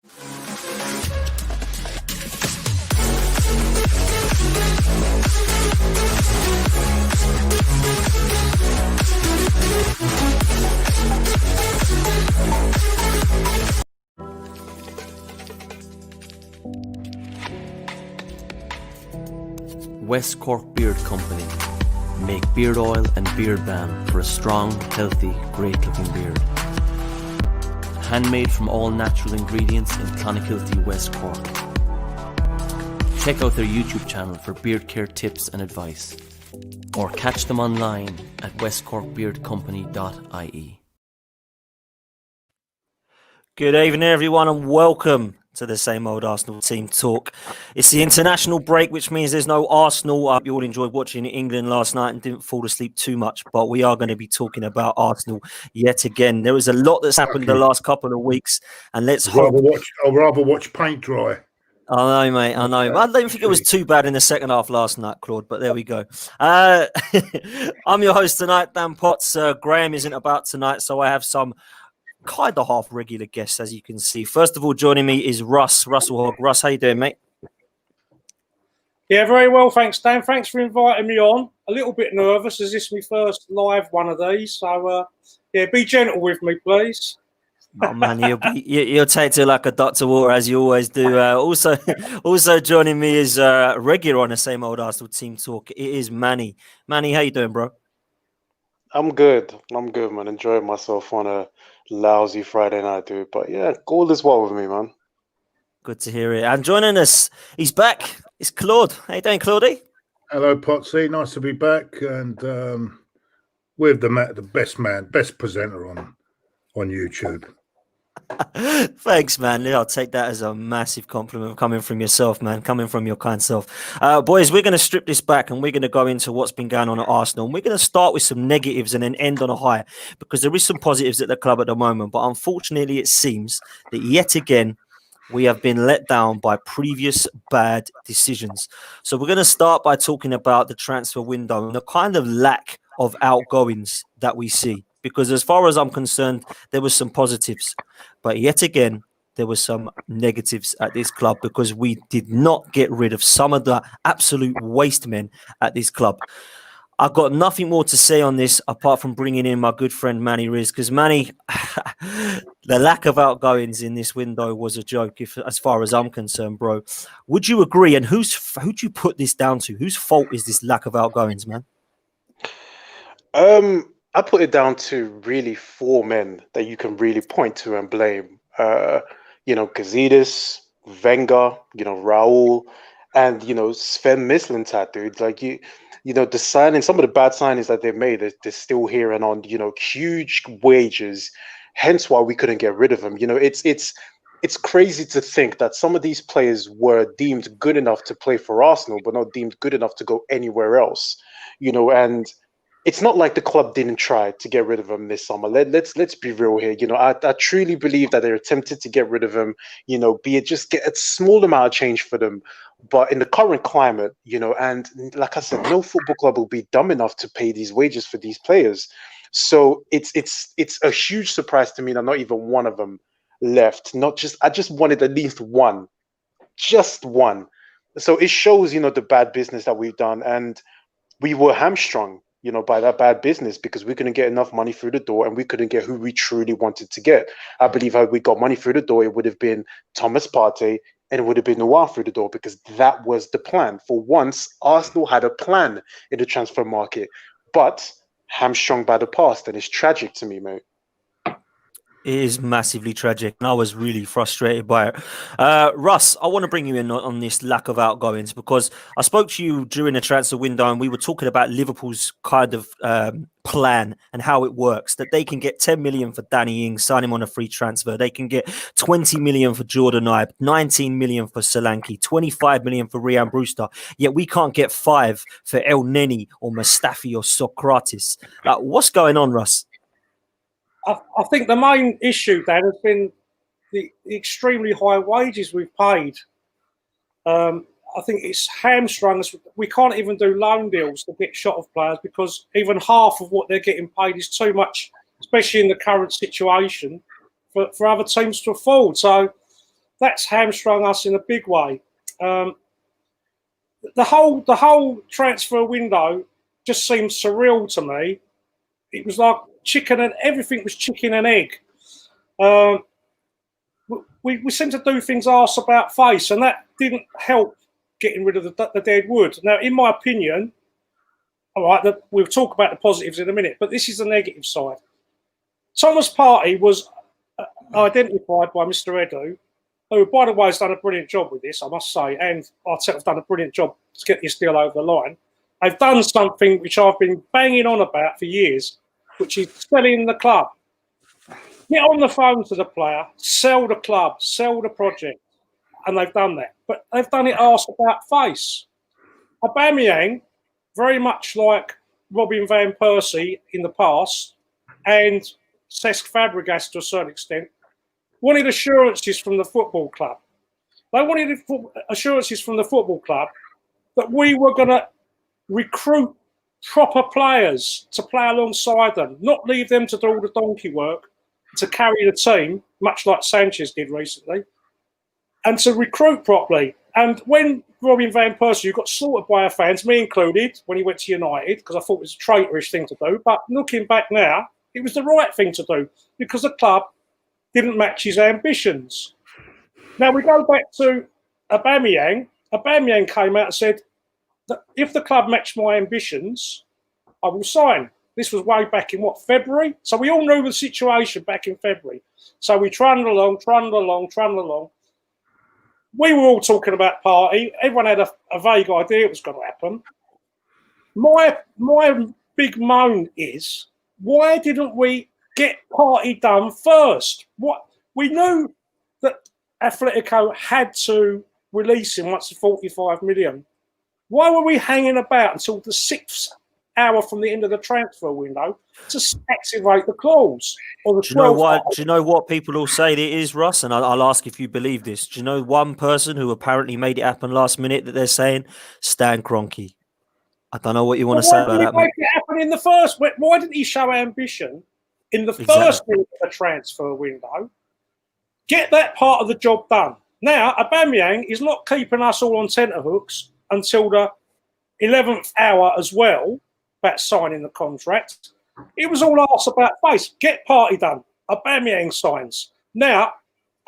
West Cork Beard Company make beard oil and beard balm for a strong, healthy, great-looking beard. Handmade from all natural ingredients in Clonakilty, West Cork. Check out their YouTube channel for beard care tips and advice, or catch them online at westcorkbeardcompany.ie. Good evening, everyone, and welcome to the Same Old Arsenal Team Talk. It's the international break, which means there's no Arsenal. You all enjoyed watching England last night and didn't fall asleep too much, but we are going to be talking about Arsenal yet again. There is a lot that's happened the last couple of weeks, and let's hope... I'd rather watch paint dry. I know, mate, I know. I don't think it was too bad in the second half last night, Claude, but there we go. I'm your host tonight, Dan Potts. Graham isn't about tonight, so I have some kind of half regular guests, as you can see. First of all, joining me is Russell Hogg. Russ, how you doing, mate? Yeah, very well, thanks, Dan. Thanks for inviting me on. A little bit nervous, as this is my first live one of these. So, yeah, be gentle with me, please. Oh man, you'll take to like a Dr. Water, as you always do. Also joining me is regular on the Same Old Arsenal Team Talk. It is Manny. Manny, how you doing, bro? I'm good, man. Enjoying myself on a lousy Friday night, dude. But yeah, all is well with me, man. Good to hear it. And joining us, he's back. It's Claude. How you doing, Claudie? Hello, Potsy. Nice to be back, and with the best presenter on YouTube. Thanks, man. I'll take that as a massive compliment coming from yourself, man, coming from your kind self. Boys, we're going to strip this back and we're going to go into what's been going on at Arsenal. And we're going to start with some negatives and then end on a high, because there is some positives at the club at the moment. But unfortunately, it seems that yet again, we have been let down by previous bad decisions. So we're going to start by talking about the transfer window and the kind of lack of outgoings that we see. Because as far as I'm concerned, there were some positives. But yet again, there were some negatives at this club because we did not get rid of some of the absolute waste men at this club. I've got nothing more to say on this apart from bringing in my good friend Manny Riz, because Manny, the lack of outgoings in this window was a joke, as far as I'm concerned, bro. Would you agree? And who'd you put this down to? Whose fault is this lack of outgoings, man? I put it down to really four men that you can really point to and blame. Gazidis, Wenger, Raul, and Sven Mislintat, dude. Like the signing, some of the bad signings that they made, they're still here and on, huge wages. Hence why we couldn't get rid of them. It's crazy to think that some of these players were deemed good enough to play for Arsenal, but not deemed good enough to go anywhere else. And it's not like the club didn't try to get rid of him this summer. Let's be real here. I truly believe that they're attempted to get rid of him, be it just get a small amount of change for them. But in the current climate, and like I said, no football club will be dumb enough to pay these wages for these players. So it's a huge surprise to me that not even one of them left. I just wanted at least one, just one. So it shows, the bad business that we've done, and we were hamstrung, by that bad business because we couldn't get enough money through the door and we couldn't get who we truly wanted to get. I believe had we got money through the door, it would have been Thomas Partey and it would have been Noir through the door, because that was the plan. For once, Arsenal had a plan in the transfer market, but hamstrung by the past, and it's tragic to me, mate. It is massively tragic, and I was really frustrated by it. Russ, I want to bring you in on this lack of outgoings, because I spoke to you during the transfer window and we were talking about Liverpool's kind of plan and how it works, that they can get 10 million for Danny Ings, sign him on a free transfer. They can get 20 million for Jordan Ibe, 19 million for Solanke, 25 million for Ryan Brewster. Yet we can't get 5 for El Neni or Mustafi or Socrates. What's going on, Russ? I think the main issue, Dan, has been the extremely high wages we've paid. I think it's hamstrung us. We can't even do loan deals to get shot of players because even half of what they're getting paid is too much, especially in the current situation, for other teams to afford. So that's hamstrung us in a big way. The whole transfer window just seemed surreal to me. It was like everything was chicken and egg. We seem to do things arse about face, and that didn't help getting rid of the Deadwood. Now, in my opinion, all right, we'll talk about the positives in a minute, but this is the negative side. Thomas Partey was identified by Mr. Edu, who, by the way, has done a brilliant job with this, I must say, and Arteta have done a brilliant job to get this deal over the line. They've done something which I've been banging on about for years, which is selling the club. Get on the phone to the player, sell the club, sell the project, and they've done that. But they've done it arse about face. Aubameyang, very much like Robin van Persie in the past, and Cesc Fabregas to a certain extent, wanted assurances from the football club. They wanted assurances from the football club that we were going to recruit proper players to play alongside them, not leave them to do all the donkey work, to carry the team, much like Sanchez did recently, and to recruit properly. And when Robin van Persie got slaughtered by our fans, me included, when he went to United, because I thought it was a traitorish thing to do, but looking back now, it was the right thing to do because the club didn't match his ambitions. Now we go back to Aubameyang. Aubameyang came out and said that if the club matched my ambitions, I will sign. This was way back in February? So we all knew the situation back in February. So we trundled along. We were all talking about Partey. Everyone had a vague idea it was going to happen. My big moan is, why didn't we get Partey done first? We knew that Atletico had to release him once the 45 million. Why were we hanging about until the 6th hour from the end of the transfer window to activate the clause? Or the Do you know what people all say it is, Russ? And I'll ask if you believe this. Do you know one person who apparently made it happen last minute that they're saying? Stan Kroenke. I don't know what you want to say about that. Why didn't he make it happen in the first? Why didn't he show ambition in the first minute of the transfer window? Get that part of the job done. Now, Aubameyang is not keeping us all on tenterhooks until the 11th hour as well, about signing the contract. It was all arse about face. Get Partey done. Aubameyang signs. Now,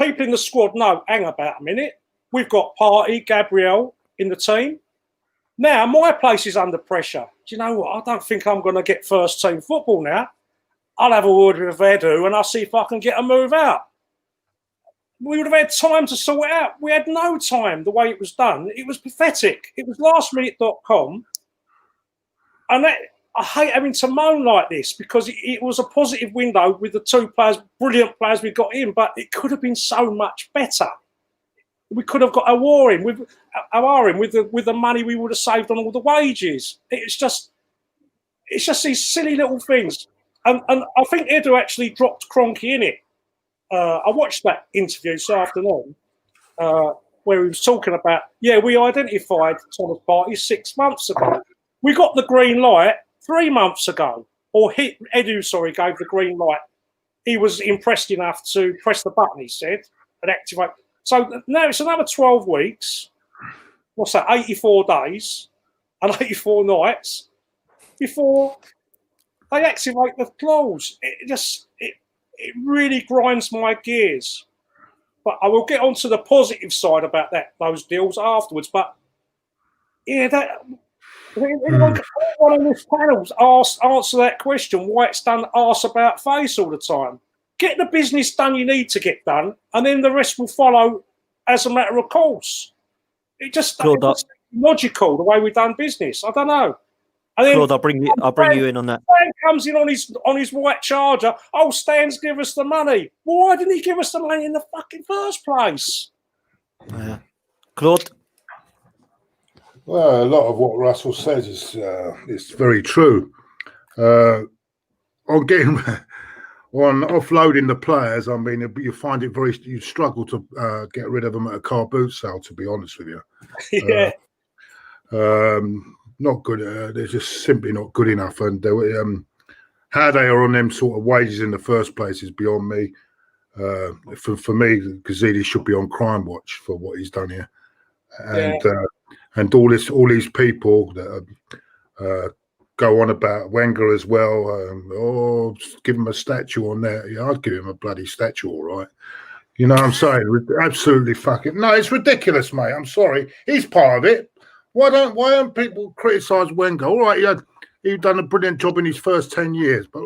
people in the squad know, hang about a minute. We've got Partey, Gabriel in the team. Now, my place is under pressure. Do you know what? I don't think I'm going to get first team football now. I'll have a word with Edu and I'll see if I can get a move out. We would have had time to sort it out. We had no time the way it was done. It was pathetic. It was lastminute.com. And I hate having to moan like this because it was a positive window with the two players, brilliant players we got in, but it could have been so much better. We could have got Aouar in with the money we would have saved on all the wages. It's just these silly little things. And I think Edu actually dropped Kroenke in it. I watched that interview this afternoon where he was talking about, we identified Thomas Partey 6 months ago. We got the green light 3 months ago. Edu gave the green light. He was impressed enough to press the button, he said, and activate. So now it's another 12 weeks. What's that? 84 days and 84 nights before they activate the clause. It really grinds my gears. But I will get onto the positive side about those deals afterwards. But anyone on this panel answer that question, why it's done arse about face all the time. Get the business done you need to get done, and then the rest will follow as a matter of course. It just it's logical the way we've done business. I don't know. And then Claude, I'll bring you in on that. Stan comes in on his white Charger. Oh, Stan's give us the money. Well, why didn't he give us the money in the fucking first place? Claude? Well, a lot of what Russell says is very true. On offloading the players, I mean, you find it you struggle to get rid of them at a car boot sale, to be honest with you. Yeah. Not good. They're just simply not good enough. And how they are on them sort of wages in the first place is beyond me. For me, Gazidis should be on crime watch for what he's done here, and all these people that go on about Wenger as well. Give him a statue on there. Yeah, I'd give him a bloody statue, all right. You know what I'm saying? Absolutely fucking no. It's ridiculous, mate. I'm sorry. He's part of it. Why don't people criticise Wenger? All right, he'd done a brilliant job in his first 10 years, but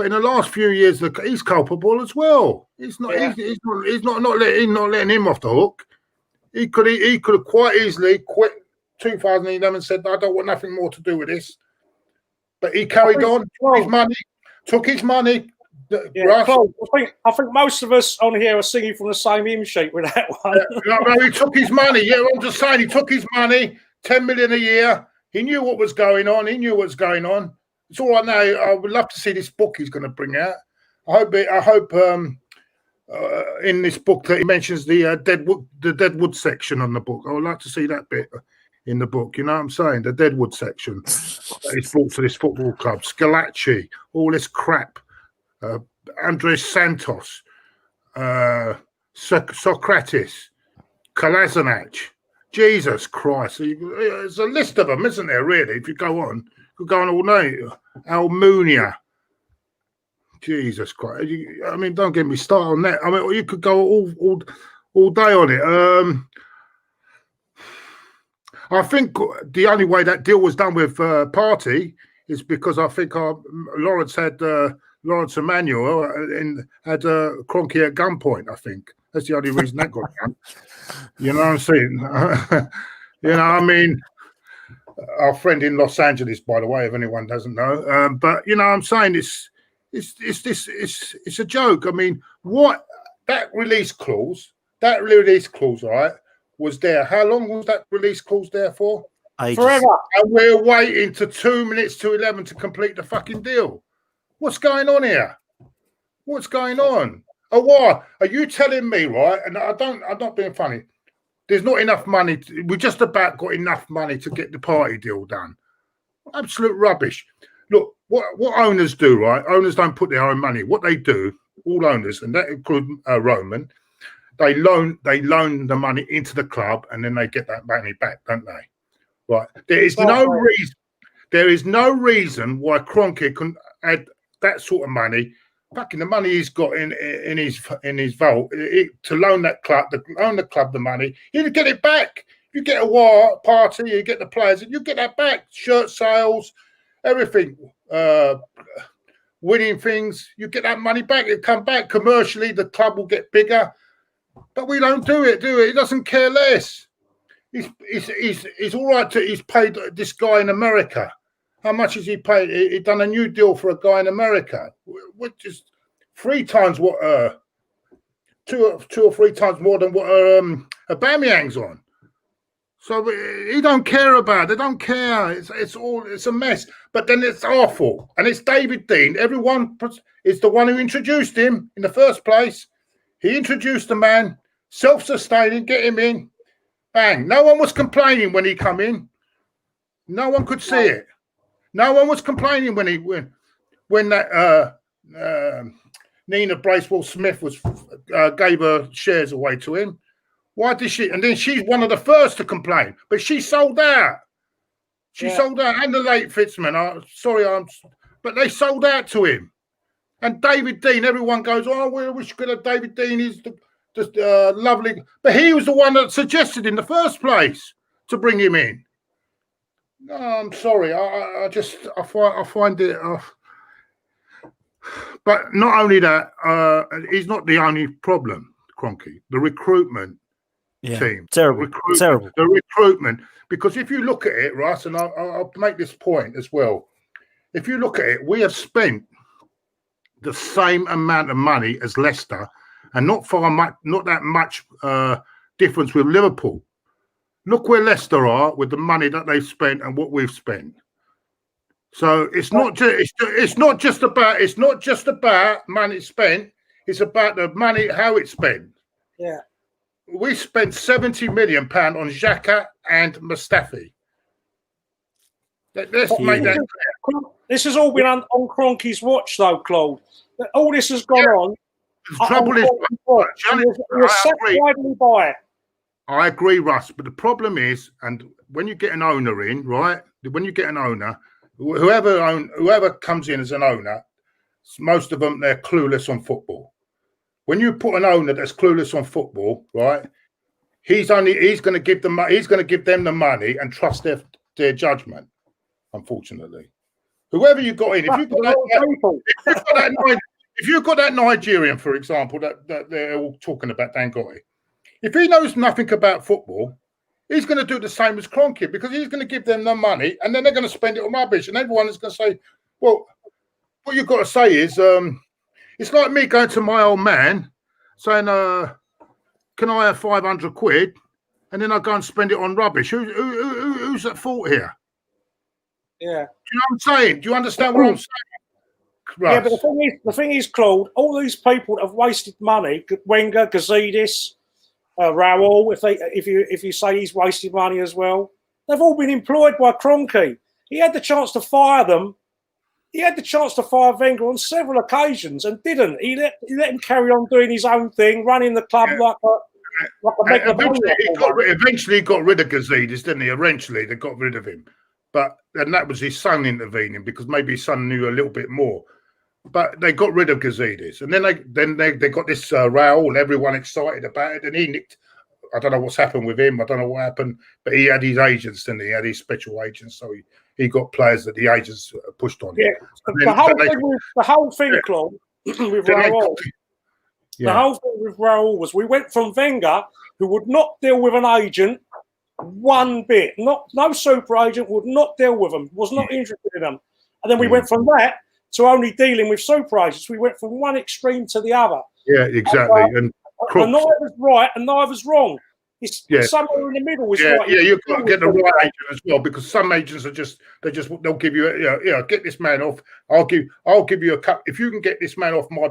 in the last few years, he's culpable as well. He's not. Yeah. He's not letting him off the hook. He could have quite easily quit 2011 and said, "I don't want nothing more to do with this." But he carried on. Took his money. Yeah, I think most of us on here are singing from the same hymn sheet with that one. No, he took his money. Yeah, I'm just saying, he took his money, 10 million a year. He knew what was going on. It's all right now. I would love to see this book he's going to bring out. I hope in this book that he mentions the Deadwood section on the book. I would like to see that bit in the book. You know what I'm saying? The Deadwood section. He's brought to this football club. Scalacci, all this crap. Andres Santos, Socrates, Kolasinac. Jesus Christ. There's a list of them, isn't there, really? If you go on. You could go on all night. Almunia. Jesus Christ. I mean, don't get me started on that. I mean, you could go all day on it. I think the only way that deal was done with Partey is because I think Lawrence Emmanuel had Kroenke at gunpoint. I think that's the only reason that got done. You know what I'm saying? You know, I mean, our friend in Los Angeles, by the way, if anyone doesn't know. But you know, what I'm saying it's a joke. I mean, what that release clause, all right, was there. How long was that release clause there for? Forever. And we're waiting to 2 minutes to 11 to complete the fucking deal. What's going on here? What's going on? Oh, what? Are you telling me, right? And I'm not being funny. There's not enough money. We just about got enough money to get the party deal done. Absolute rubbish. Look, what owners do, right? Owners don't put their own money. What they do, all owners, and that includes Roman, they loan the money into the club, and then they get that money back, don't they? Right. There is no reason why Kroenke can add that sort of money. Fucking the money he's got in his vault to loan the club the money. He'd get it back. You get a party, you get the players, and you get that back. Shirt sales, everything, winning things. You get that money back. It come back commercially. The club will get bigger. But we don't do it. He doesn't care less. He's all right. He's paid this guy in America. How much has he paid? He done a new deal for a guy in America, which is 3 times what, 2 or 3 times more than what Aubameyang's on. So he don't care about it. They don't care. It's a mess. But then it's awful. And it's David Dein. Everyone is the one who introduced him in the first place. He introduced the man, self-sustaining, get him in. Bang. No one was complaining when he come in. No one could see it. No one was complaining when that Nina Bracewell-Smith gave her shares away to him. Why did she? And then she's one of the first to complain, but she sold out. She sold out, and the late Fitzman. But they sold out to him. And David Dein, everyone goes, "Oh, we wish could have David Dein. He's just lovely," but he was the one that suggested in the first place to bring him in. No, I'm sorry. I find it. But not only that, he's not the only problem, Kroenke. The recruitment team. Terrible. The recruitment. Because if you look at it, Russ, and I'll make this point as well. If you look at it, we have spent the same amount of money as Leicester, and not that much difference with Liverpool. Look where Leicester are with the money that they've spent and what we've spent. So it's not just about money spent. It's about the money, how it's spent. Yeah. We spent £70 million on Xhaka and Mustafi. Let's make that clear. This has all been on Kroenke's watch, though, Claude. All this has gone on The trouble is, I agree, Russ. But the problem is, and when you get an owner in, right? When you get an owner, whoever comes in as an owner, most of them, they're clueless on football. When you put an owner that's clueless on football, right? He's going to give them the money and trust their judgment. Unfortunately, whoever you got in, if you've got that Nigerian, for example, that they're all talking about, Dangote, if he knows nothing about football, he's going to do the same as Kroenke, because he's going to give them the money and then they're going to spend it on rubbish, and everyone is going to say, well, what you've got to say is, it's like me going to my old man saying, can I have 500 quid? And then I go and spend it on rubbish. Who's at fault here? Yeah. Do you know what I'm saying? Do you understand what I'm saying? Russ? Yeah, but the thing is, Claude, all these people that have wasted money, Wenger, Gazidis, Raul, if you say he's wasted money as well, they've all been employed by Kroenke. He had the chance to fire them. He had the chance to fire Wenger on several occasions and didn't. He let him carry on doing his own thing, running the club like a eventually he got rid of Gazidis, didn't he? Eventually they got rid of him. And that was his son intervening, because maybe his son knew a little bit more. But they got rid of Gazidis. And then they got this Raul, everyone excited about it. And he nicked, I don't know what's happened with him. I don't know what happened. But he had his agents, didn't he? He had his special agents. So he got players that the agents pushed on him. Yeah, the whole thing, Claude, with Raul. The whole thing with Raul was we went from Wenger, who would not deal with an agent one bit. No super agent would not deal with them, was not interested in them. And then we went from that to only dealing with super agents. We went from one extreme to the other. Yeah, exactly. And neither was right and neither was wrong. It's somewhere in the middle. Was right. Yeah, you've got to get the right agent as well, because some agents are they'll give you get this man off. I'll give you a cut if you can get this man off my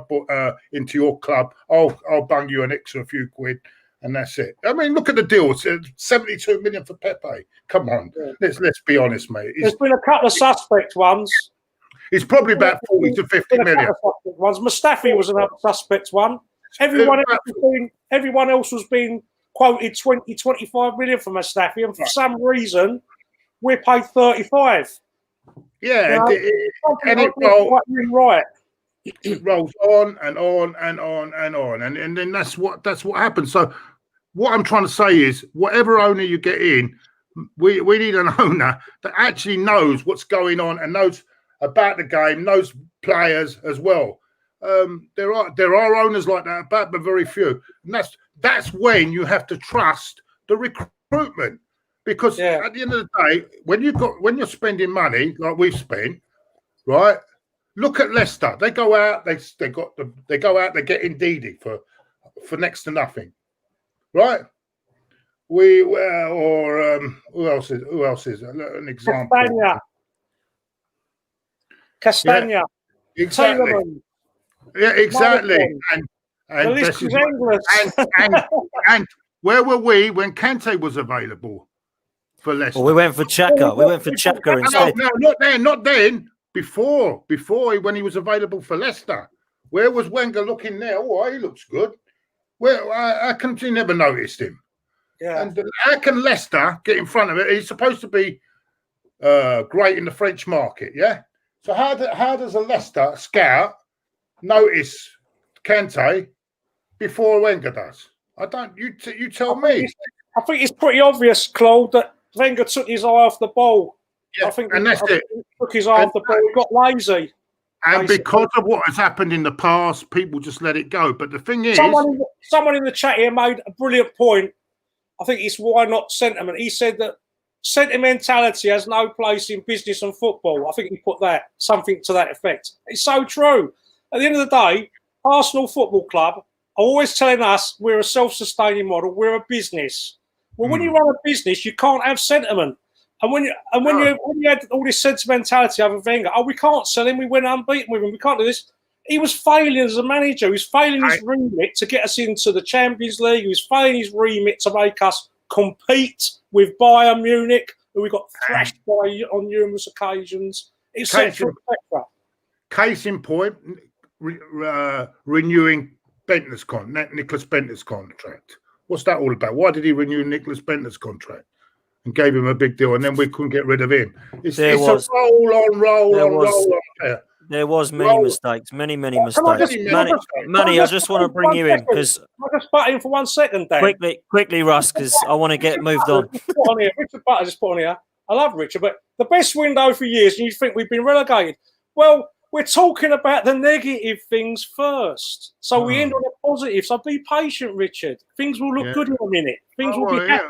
into your club. I'll bung you an extra few quid, and that's it. I mean, look at the deal. It's 72 million for Pepe. Come on, let's be honest, mate. There's been a couple of suspect ones. It's probably about 40 to 50 million. Ones. Mustafi was another suspect one. Everyone else was being quoted 20, 25 million for Mustafi, and for some reason we're paid 35. Yeah, and it rolls on and on and on and on, and then that's what happens. So what I'm trying to say is, whatever owner you get in, we need an owner that actually knows what's going on and knows about the game, knows players as well. There are owners like that, but very few, and that's when you have to trust the recruitment, because at the end of the day, when you're spending money like we've spent, right? Look at Leicester. They go out. They go out. They get Ndidi for next to nothing, right? Who else is an example? Castagna. Yeah, exactly. Taylorman. Yeah, exactly. And where were we when Kante was available for Leicester? Well, we went for Xhaka. We went for Xhaka instead. No, not then. Before when he was available for Leicester. Where was Wenger looking there? Oh, he looks good. Well, I can you never noticed him. Yeah. And how can Leicester get in front of it? He's supposed to be great in the French market, yeah? So how does a Leicester scout notice Kante before Wenger does? I don't. You tell me. I think it's pretty obvious, Claude, that Wenger took his eye off the ball. Yeah, and that's it. Took his eye off the ball. He got lazy. And because of what has happened in the past, people just let it go. But the thing is, someone in the chat here made a brilliant point. I think it's why not sentiment. He said that sentimentality has no place in business and football. I think he put something to that effect. It's so true. At the end of the day, Arsenal Football Club are always telling us we're a self-sustaining model, we're a business. Well, when you run a business, you can't have sentiment. And when you had all this sentimentality over Wenger, we can't sell him, we went unbeaten with him, we can't do this. He was failing as a manager. He was failing his remit to get us into the Champions League. He was failing his remit to make us compete with Bayern Munich, who we got thrashed by on numerous occasions, etc. Case in point, renewing Nicholas Bentner's contract? What's that all about? Why did he renew Nicholas Bentner's contract and gave him a big deal, and then we couldn't get rid of him? It's a roll on there. There was many mistakes, many mistakes. Manny, I just want to bring you in because I just butt in for 1 second, Dan. Quickly, Russ, because I want to get moved on. Richard Butter just put on here. I love Richard, but the best window for years, and you think we've been relegated. Well, we're talking about the negative things first. So we end on a positive. So be patient, Richard. Things will look good in a minute. Things will be happy.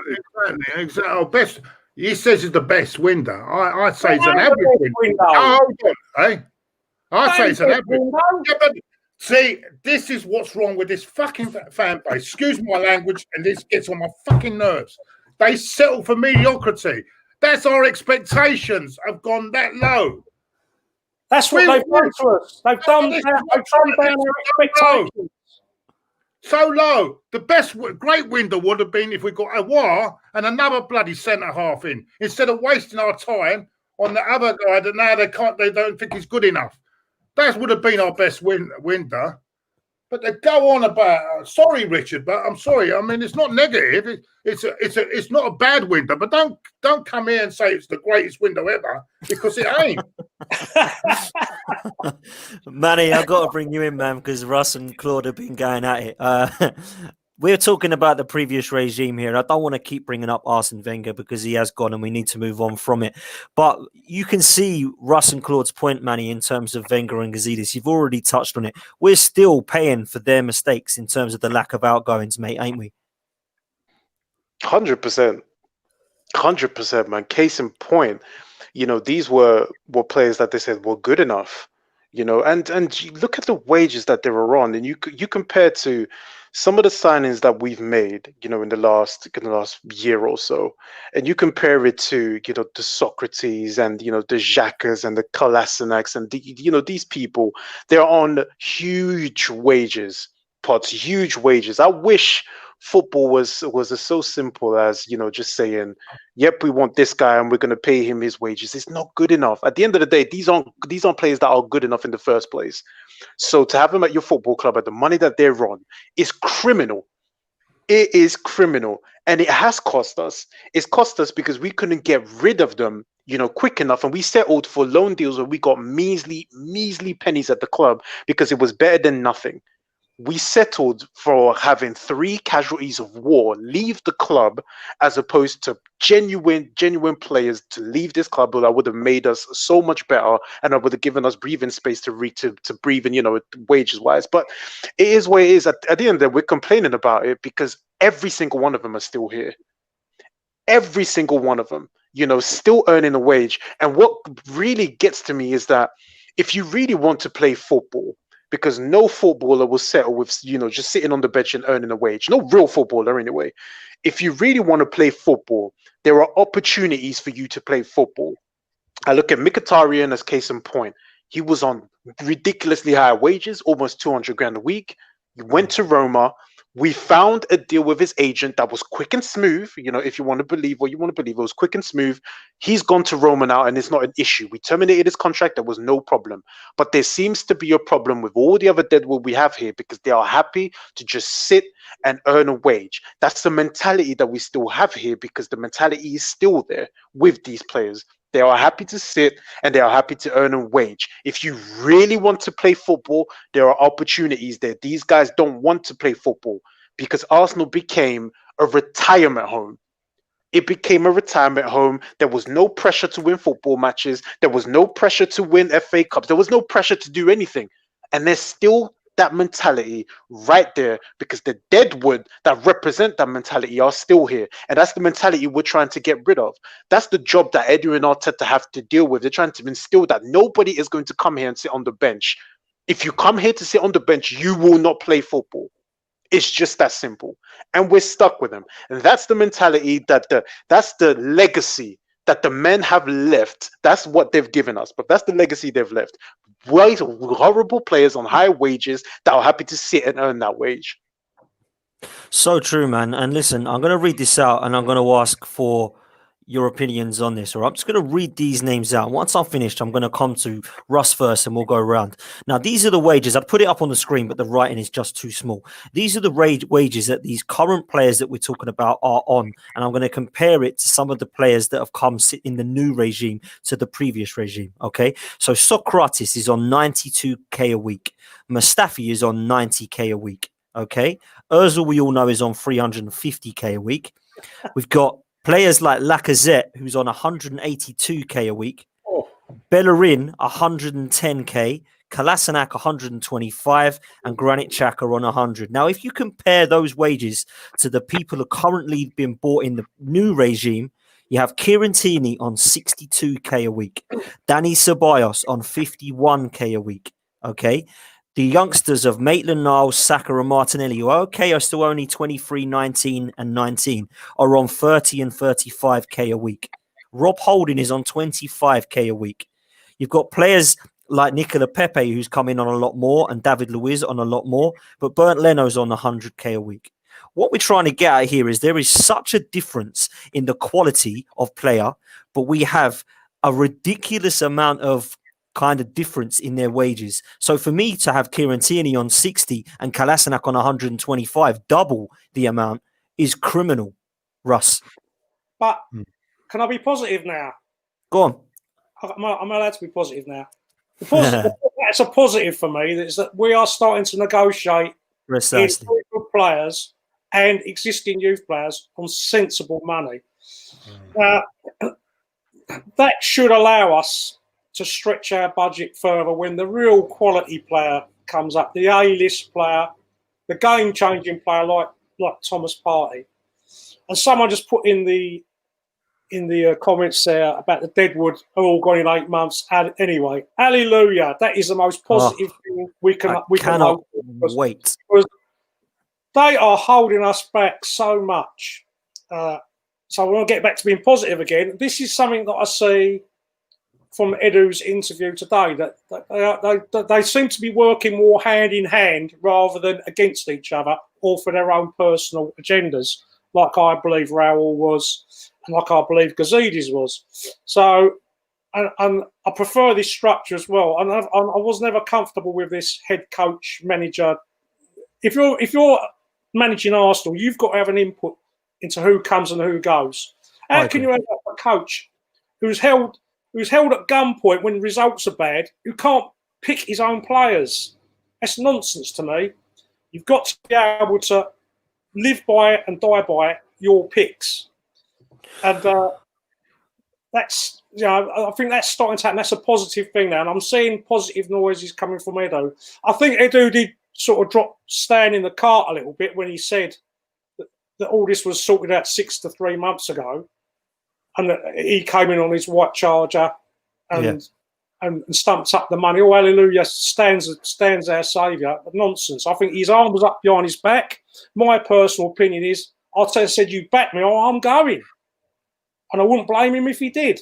Exactly. Oh, best. He says it's the best window. I say it's an average window. Oh, hold on, eh? I say it's an average window. Yeah, but see, this is what's wrong with this fucking fan base. Excuse my language, and this gets on my fucking nerves. They settle for mediocrity. That's our expectations have gone that low. That's what they've done to us. They've done down our expectations. So low. The great window would have been if we got a war and another bloody centre half in, instead of wasting our time on the other guy that now they don't think he's good enough. That would have been our best window. But they go on about sorry, Richard, but I'm sorry. I mean, it's not negative. It's not a bad window, but don't come here and say it's the greatest window ever, because it ain't. Manny, I've got to bring you in, man, because Russ and Claude have been going at it. We're talking about the previous regime here. I don't want to keep bringing up Arsene Wenger because he has gone and we need to move on from it. But you can see Russ and Claude's point, Manny, in terms of Wenger and Gazidis. You've already touched on it. We're still paying for their mistakes in terms of the lack of outgoings, mate, ain't we? 100%. 100%, man. Case in point, these were players that they said were good enough, and you look at the wages that they were on, and you compare to some of the signings that we've made, in the last year or so, and you compare it to, the Socrates and, the Xhakas and the Kolasinaks and, these people, they're on huge wages, huge wages. I wish football was so simple as, just saying, yep, we want this guy and we're going to pay him his wages. It's not good enough. At the end of the day, these aren't players that are good enough in the first place. So to have them at your football club at the money that they're on is criminal. It is criminal. And it has cost us. It's cost us because we couldn't get rid of them, quick enough. And we settled for loan deals where we got measly pennies at the club because it was better than nothing. We settled for having 3 casualties of war leave the club as opposed to genuine players to leave this club that would have made us so much better and that would have given us breathing space to breathe in, wages wise. But it is what it is. At the end of the day, we're complaining about it because every single one of them are still here. Every single one of them, still earning a wage. And what really gets to me is that if you really want to play football, because no footballer will settle with, just sitting on the bench and earning a wage. No real footballer anyway. If you really want to play football, there are opportunities for you to play football. I look at Mkhitaryan as case in point. He was on ridiculously high wages, almost 200 grand a week. He went to Roma. We found a deal with his agent that was quick and smooth. If you want to believe what you want to believe, it was quick and smooth. He's gone to Roma now, and it's not an issue. We terminated his contract. There was no problem. But there seems to be a problem with all the other Deadwood we have here because they are happy to just sit and earn a wage. That's the mentality that we still have here because the mentality is still there with these players. They are happy to sit and they are happy to earn a wage. If you really want to play football, there are opportunities there. These guys don't want to play football because Arsenal became a retirement home. It became a retirement home. There was no pressure to win football matches. There was no pressure to win FA Cups. There was no pressure to do anything. And there's still that mentality right there because the Deadwood that represent that mentality are still here. And that's the mentality we're trying to get rid of. That's the job that Edu and Arteta have to deal with. They're trying to instill that nobody is going to come here and sit on the bench. If you come here to sit on the bench, you will not play football. It's just that simple. And we're stuck with them. And that's the mentality that's the legacy that the men have left. That's what they've given us. But that's the legacy they've left. White, horrible players on high wages that are happy to sit and earn that wage. So true, man. And listen, I'm going to read this out and I'm going to ask for your opinions on this. Or I'm just going to read these names out. Once I'm finished, I'm going to come to Russ first and we'll go around. Now, these are the wages. I'd put it up on the screen, but the writing is just too small. These are the wages that these current players that we're talking about are on. And I'm going to compare it to some of the players that have come sit in the new regime to the previous regime. Okay. So Socrates is on 92k a week. Mustafi is on 90k a week. Okay. Ozil, we all know, is on 350k a week. We've got players like Lacazette, who's on 182k a week. Oh. Bellerin, 110k. Kolasinac, 125. And Granit Xhaka on 100. Now, if you compare those wages to the people who are currently being bought in the new regime, you have Kieran Tierney on 62k a week. Dani Ceballos on 51k a week. Okay. The youngsters of Maitland-Niles, Saka and Martinelli, who are still only 23, 19 and 19, are on 30 and 35k a week. Rob Holding is on 25k a week. You've got players like Nicola Pepe, who's come in on a lot more, and David Luiz on a lot more, but Bernd Leno's on 100k a week. What we're trying to get at here is there is such a difference in the quality of player, but we have a ridiculous amount of kind of difference in their wages. So for me to have Kieran Tierney on 60 and Kolasinac on 125, double the amount, is criminal, Russ. But can I be positive now? Go on. I'm allowed to be positive now. That's a positive for me. Is that we are starting to negotiate Precisely. with players and existing youth players on sensible money. That should allow us to stretch our budget further when the real quality player comes up, the A-list player, the game-changing player like Thomas Partey. And someone just put in the comments there about the Deadwood are all gone in 8 months. Anyway, hallelujah! That is the most positive thing we cannot wait. Because they are holding us back so much. So I want to get back to being positive again. This is something that I see from Edu's interview today, that they seem to be working more hand in hand rather than against each other or for their own personal agendas, like I believe Raul was and like I believe Gazidis was. So, and I prefer this structure as well. And I was never comfortable with this head coach manager. If you're managing Arsenal, you've got to have an input into who comes and who goes. How can you have a coach who's held at gunpoint when results are bad, who can't pick his own players? That's nonsense to me. You've got to be able to live by it and die by your picks. And that's, I think that's starting to happen. That's a positive thing now. And I'm seeing positive noises coming from Edu. I think Edu did sort of drop Stan in the cart a little bit when he said that all this was sorted out 6 to 3 months ago. And he came in on his white Charger and stumped up the money. Oh, hallelujah, stands our saviour. Nonsense. I think his arm was up behind his back. My personal opinion is, I said, you back me, I'm going. And I wouldn't blame him if he did.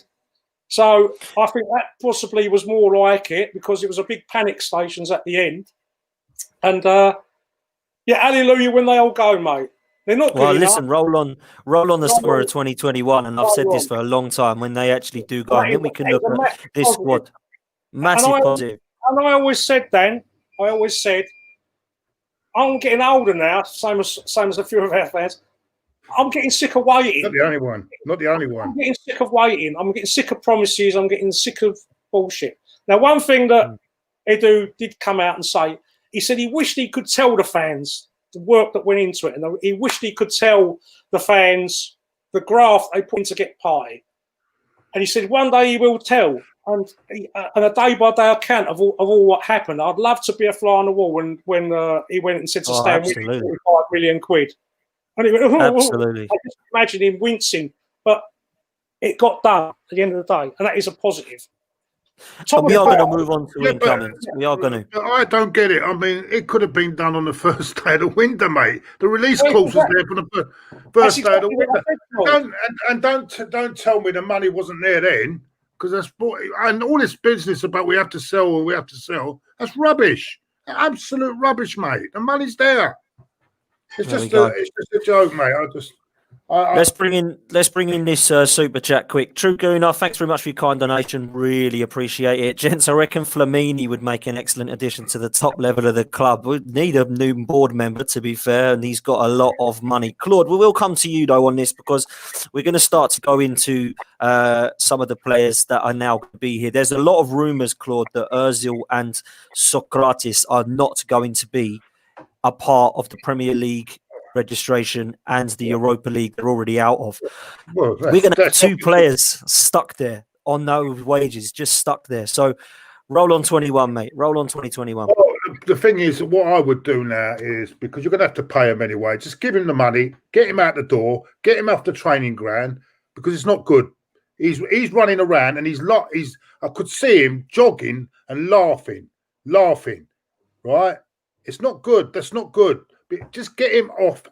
So I think that possibly was more like it because it was a big panic stations at the end. And, hallelujah when they all go, mate. They're not. Well, listen, roll on the summer of 2021, and I've said this for a long time. When they actually do go, and then we can look at this squad. Massive positive. And I always said, Dan, I'm getting older now, same as a few of our fans. I'm getting sick of waiting. Not the only one. I'm getting sick of waiting. I'm getting sick of promises. I'm getting sick of bullshit. Now, one thing that Edu did come out and say, he said he wished he could tell the fans the work that went into it, and he wished he could tell the fans the graft they put in to get Partey. And he said one day he will tell, and a day-by-day account of all what happened. I'd love to be a fly on the wall when he went and said to Stan, we need 45 million quid. And he went, absolutely. I just imagine him wincing, but it got done at the end of the day, and that is a positive. We are going to move on to incomings. We are going to. I don't get it. I mean, it could have been done on the first day of the winter, mate. The release clause was there for the first day of the winter. Don't tell me the money wasn't there then, because that's and all this business about we have to sell. That's rubbish. Absolute rubbish, mate. The money's there. It's just a joke, mate. Let's bring in this super chat quick. True Gooner, thanks very much for your kind donation. Really appreciate it. Gents, I reckon Flamini would make an excellent addition to the top level of the club. We need a new board member, to be fair, and he's got a lot of money. Claude, we will come to you, though, on this because we're going to start to go into some of the players that are now going to be here. There's a lot of rumours, Claude, that Ozil and Socrates are not going to be a part of the Premier League registration and the Europa League they're already out of. Well, we're going to have two players stuck there on no wages, just stuck there. So roll on 21, mate. Roll on 2021. Well, the thing is, what I would do now is, because you're going to have to pay him anyway, just give him the money, get him out the door, get him off the training ground, because it's not good. He's running around and I could see him jogging and laughing, right? It's not good. That's not good. But just get him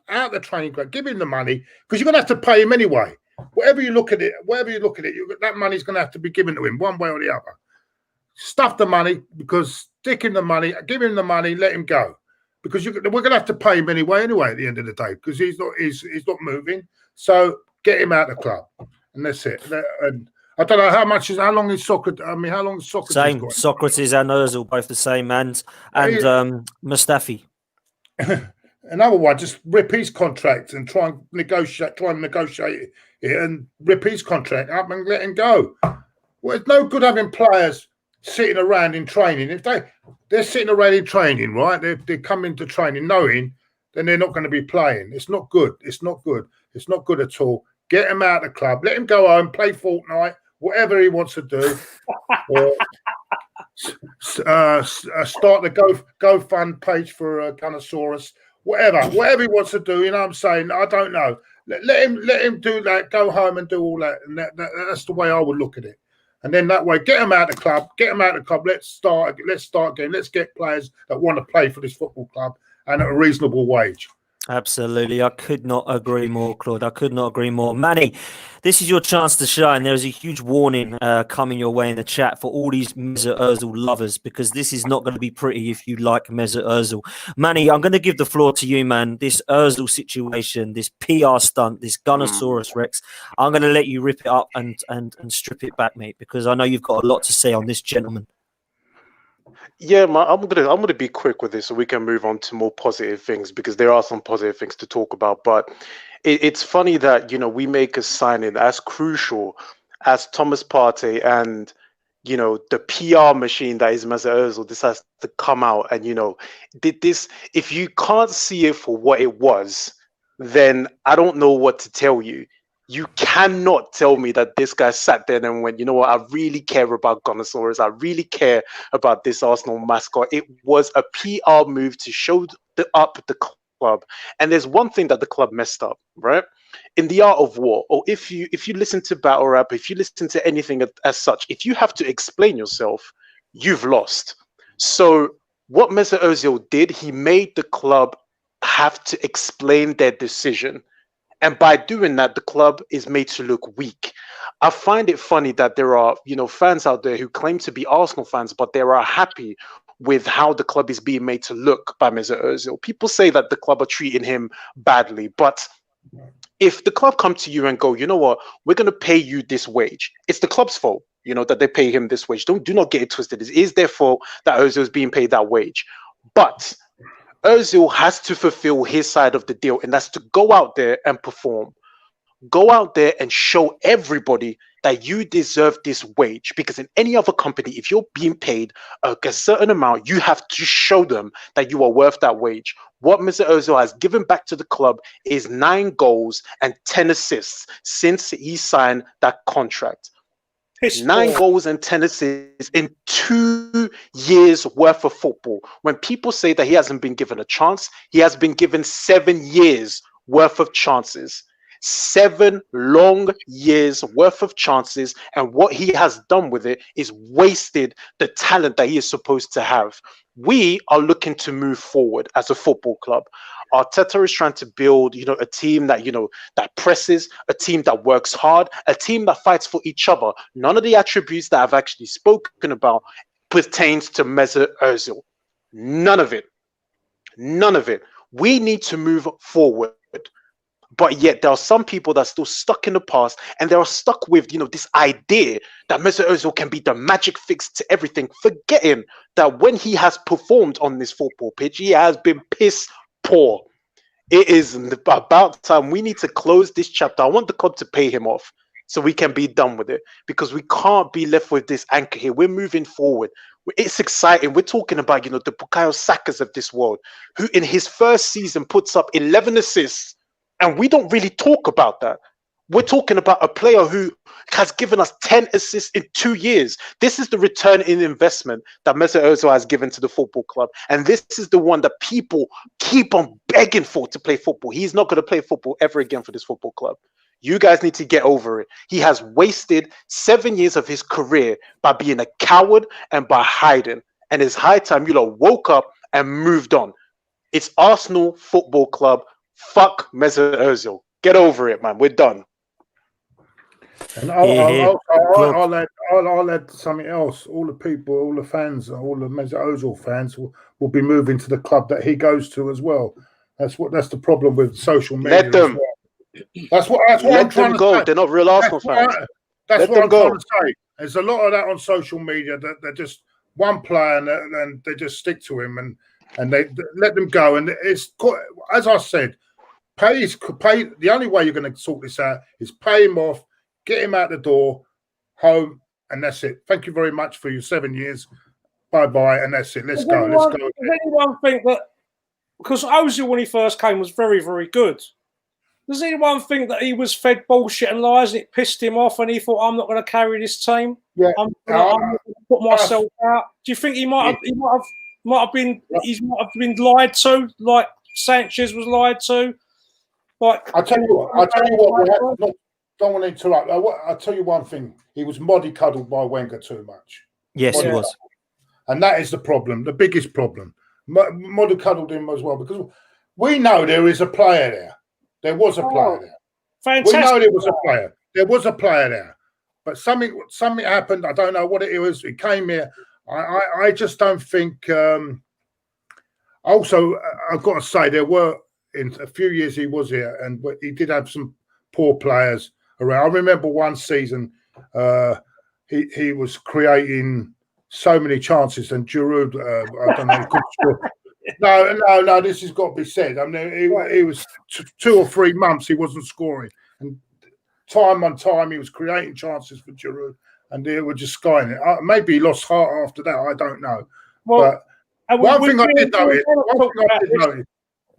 out the training ground. Give him the money, because you're going to have to pay him anyway. Whatever you look at it, that money's going to have to be given to him one way or the other. Stuff the money, because stick him the money, give him the money, let him go, because we're going to have to pay him anyway at the end of the day, because he's not moving. So get him out of the club, and that's it. And I don't know how long is Socrates? I mean, how long is Socrates? Same. Socrates and Ozil both the same, and Mustafi. Another one, just rip his contract and try and negotiate it and rip his contract up and let him go. Well, it's no good having players sitting around in training. If they're sitting around in training, right? They come into training knowing then they're not going to be playing. It's not good. It's not good. It's not good at all. Get him out of the club. Let him go home, play Fortnite, whatever he wants to do. Or start the GoFund page for Gunnosaurus. Whatever he wants to do, you know what I'm saying? I don't know. Let him do that, go home and do all that. And that's the way I would look at it. And then that way, get him out of the club, Let's start again. Let's get players that want to play for this football club and at a reasonable wage. Absolutely. I could not agree more, Claude. I could not agree more. Manny, this is your chance to shine. There is a huge warning coming your way in the chat for all these Mesut Ozil lovers, because this is not going to be pretty if you like Mesut Ozil. Manny, I'm going to give the floor to you, man. This Ozil situation, this PR stunt, this Gunnosaurus Rex, I'm going to let you rip it up and strip it back, mate, because I know you've got a lot to say on this gentleman. Yeah, I'm gonna be quick with this so we can move on to more positive things, because there are some positive things to talk about. But it's funny that we make a signing as crucial as Thomas Partey, and the PR machine that is Mesut Ozil decides to come out and did this. If you can't see it for what it was, then I don't know what to tell you. You cannot tell me that this guy sat there and went, you know what, I really care about Gunnosaurus. I really care about this Arsenal mascot. It was a PR move to show up the club. And there's one thing that the club messed up, right? In the art of war, or if you listen to battle rap, if you listen to anything as such, if you have to explain yourself, you've lost. So what Mesut Ozil did, he made the club have to explain their decision. And by doing that, the club is made to look weak. I find it funny that there are, fans out there who claim to be Arsenal fans, but they are happy with how the club is being made to look by Mesut Ozil. People say that the club are treating him badly, but if the club come to you and go, you know what, we're going to pay you this wage, it's the club's fault, that they pay him this wage. Do not get it twisted. It is their fault that Ozil is being paid that wage. But Ozil has to fulfill his side of the deal, and that's to go out there and perform. Go out there and show everybody that you deserve this wage, because in any other company, if you're being paid a certain amount, you have to show them that you are worth that wage. What Mr. Ozil has given back to the club is 9 goals and 10 assists since he signed that contract. 9 goals and 10 assists in 2 years worth of football. When people say that he hasn't been given a chance, he has been given 7 years worth of chances. 7 long years worth of chances, and what he has done with it is wasted the talent that he is supposed to have. We are looking to move forward as a football club. Arteta is trying to build, a team that, that presses, a team that works hard, a team that fights for each other. None of the attributes that I've actually spoken about pertains to Mesut Ozil. None of it. None of it. We need to move forward. but yet there are some people that are still stuck in the past, and they are stuck with, this idea that Mesut Ozil can be the magic fix to everything, forgetting that when he has performed on this football pitch, he has been piss poor. It is about time we need to close this chapter. I want the club to pay him off so we can be done with it, because we can't be left with this anchor here. We're moving forward. It's exciting. We're talking about, the Bukayo Sakas of this world, who in his first season puts up 11 assists, and we don't really talk about that. We're talking about a player who has given us 10 assists in 2 years. This is the return in investment that Mesut Ozil has given to the football club. And this is the one that people keep on begging for to play football. He's not going to play football ever again for this football club. You guys need to get over it. He has wasted 7 years of his career by being a coward and by hiding. And it's high time you lot woke up and moved on. It's Arsenal Football Club. Fuck Mesut Ozil. Get over it, man. We're done. And I'll add something else. All the people, all the fans, all the Mesut Ozil fans will be moving to the club that he goes to as well. That's the problem with social media. Let them. That's what I'm trying to go. say. They're not real Arsenal fans. That's what I'm trying to say. There's a lot of that on social media that they're just one player and they just stick to him and they let them go. And it's, as I said, pay. The only way you're going to sort this out is pay him off, get him out the door, home, and that's it. Thank you very much for your 7 years. Bye-bye, and that's it. Let's go. Does anyone think that, because Ozil when he first came was very, very good, does anyone think that he was fed bullshit and lies and it pissed him off and he thought, I'm not going to carry this team? Yeah. I'm going to put myself out. Do you think he might have been lied to, like Sanchez was lied to? Like, I'll tell you what. Don't want to interrupt. I'll tell you one thing. He was mollycoddled by Wenger too much. Yes, he was. And that is the problem, the biggest problem. Mollycoddled him as well, because we know there is a player there. There was a player there. Fantastic. We know there was a player. There was a player there. But something happened. I don't know what it was. He came here. I just don't think. Also, I've got to say, there were, in a few years he was here, and he did have some poor players around. I remember one season he was creating so many chances, and Giroud, I don't know, he couldn't score. No, this has got to be said. I mean, he was 2 or 3 months he wasn't scoring, and time on time he was creating chances for Giroud, and they were just skying it. Maybe he lost heart after that. I don't know. Well, but one thing I did notice.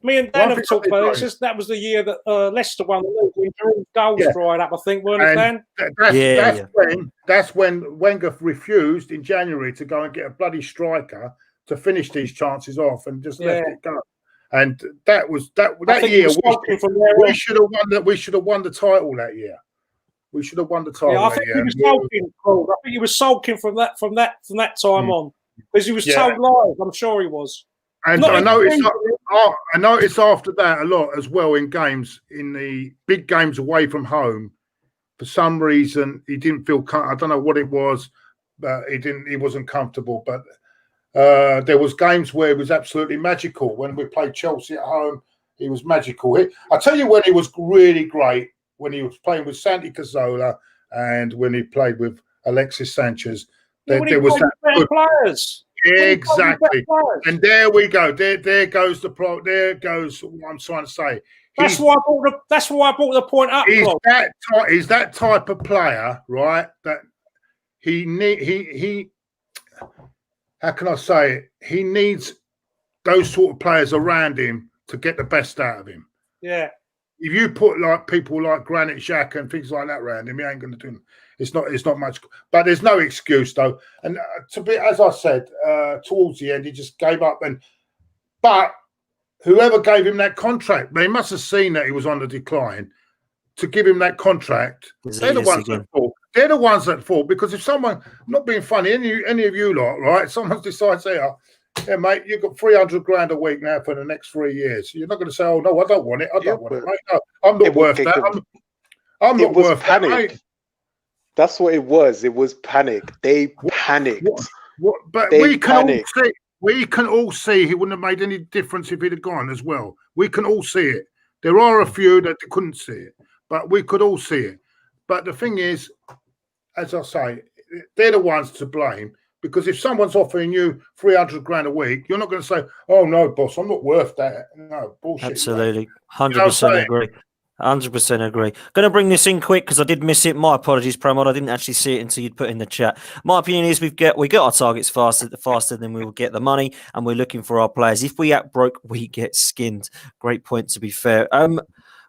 Me and Dan have talked about it. That was the year that Leicester won the league when Giroud's goals dried up, I think, weren't it, Dan? That's when Wenger refused in January to go and get a bloody striker to finish these chances off and just let it go. And that year we should have won that. We should have won the title that year. We should have won the title. Yeah, I think he was sulking. I think he was sulking from that time on, because he was told lies. I'm sure he was. And I noticed after that a lot as well in games, in the big games away from home. For some reason, he didn't feel. I don't know what it was, but he wasn't comfortable. But there was games where it was absolutely magical. When we played Chelsea at home, he was magical. I tell you when he was really great, when he was playing with Santi Cazorla and when he played with Alexis Sanchez. There was that players. Exactly, and there we go. There goes There goes what I'm trying to say. That's why I brought the point up. He's that type of player, right? That he. How can I say it? He needs those sort of players around him to get the best out of him. Yeah. If you put like people like Granit Xhaka and things like that around him, he ain't going to do them. It's not much, but there's no excuse though. And as I said, towards the end, he just gave up. But whoever gave him that contract, they must have seen that he was on the decline to give him that contract. They're the ones that fall. They're the ones that fall, because if someone, not being funny, any of you lot, right? Someone decides, yeah, mate, you've got 300 grand a week now for the next 3 years. You're not going to say, oh no, I don't want it. I don't want it, mate. No, I'm not worth that. I'm not worth panic. that, mate. That's what it was. It was panic. They panicked. But we can all see he wouldn't have made any difference if he'd have gone as well. We can all see it. There are a few that couldn't see it, but we could all see it. But the thing is, as I say, they're the ones to blame, because if someone's offering you 300 grand a week, you're not going to say, "Oh no, boss, I'm not worth that." No, bullshit. Absolutely, Mate. 100% agree. 100% agree. Going to bring this in quick because I did miss it. My apologies, Pramod. I didn't actually see it until you'd put in the chat. My opinion is we get our targets faster than we will get the money, and we're looking for our players. If we act broke, we get skinned. Great point, to be fair.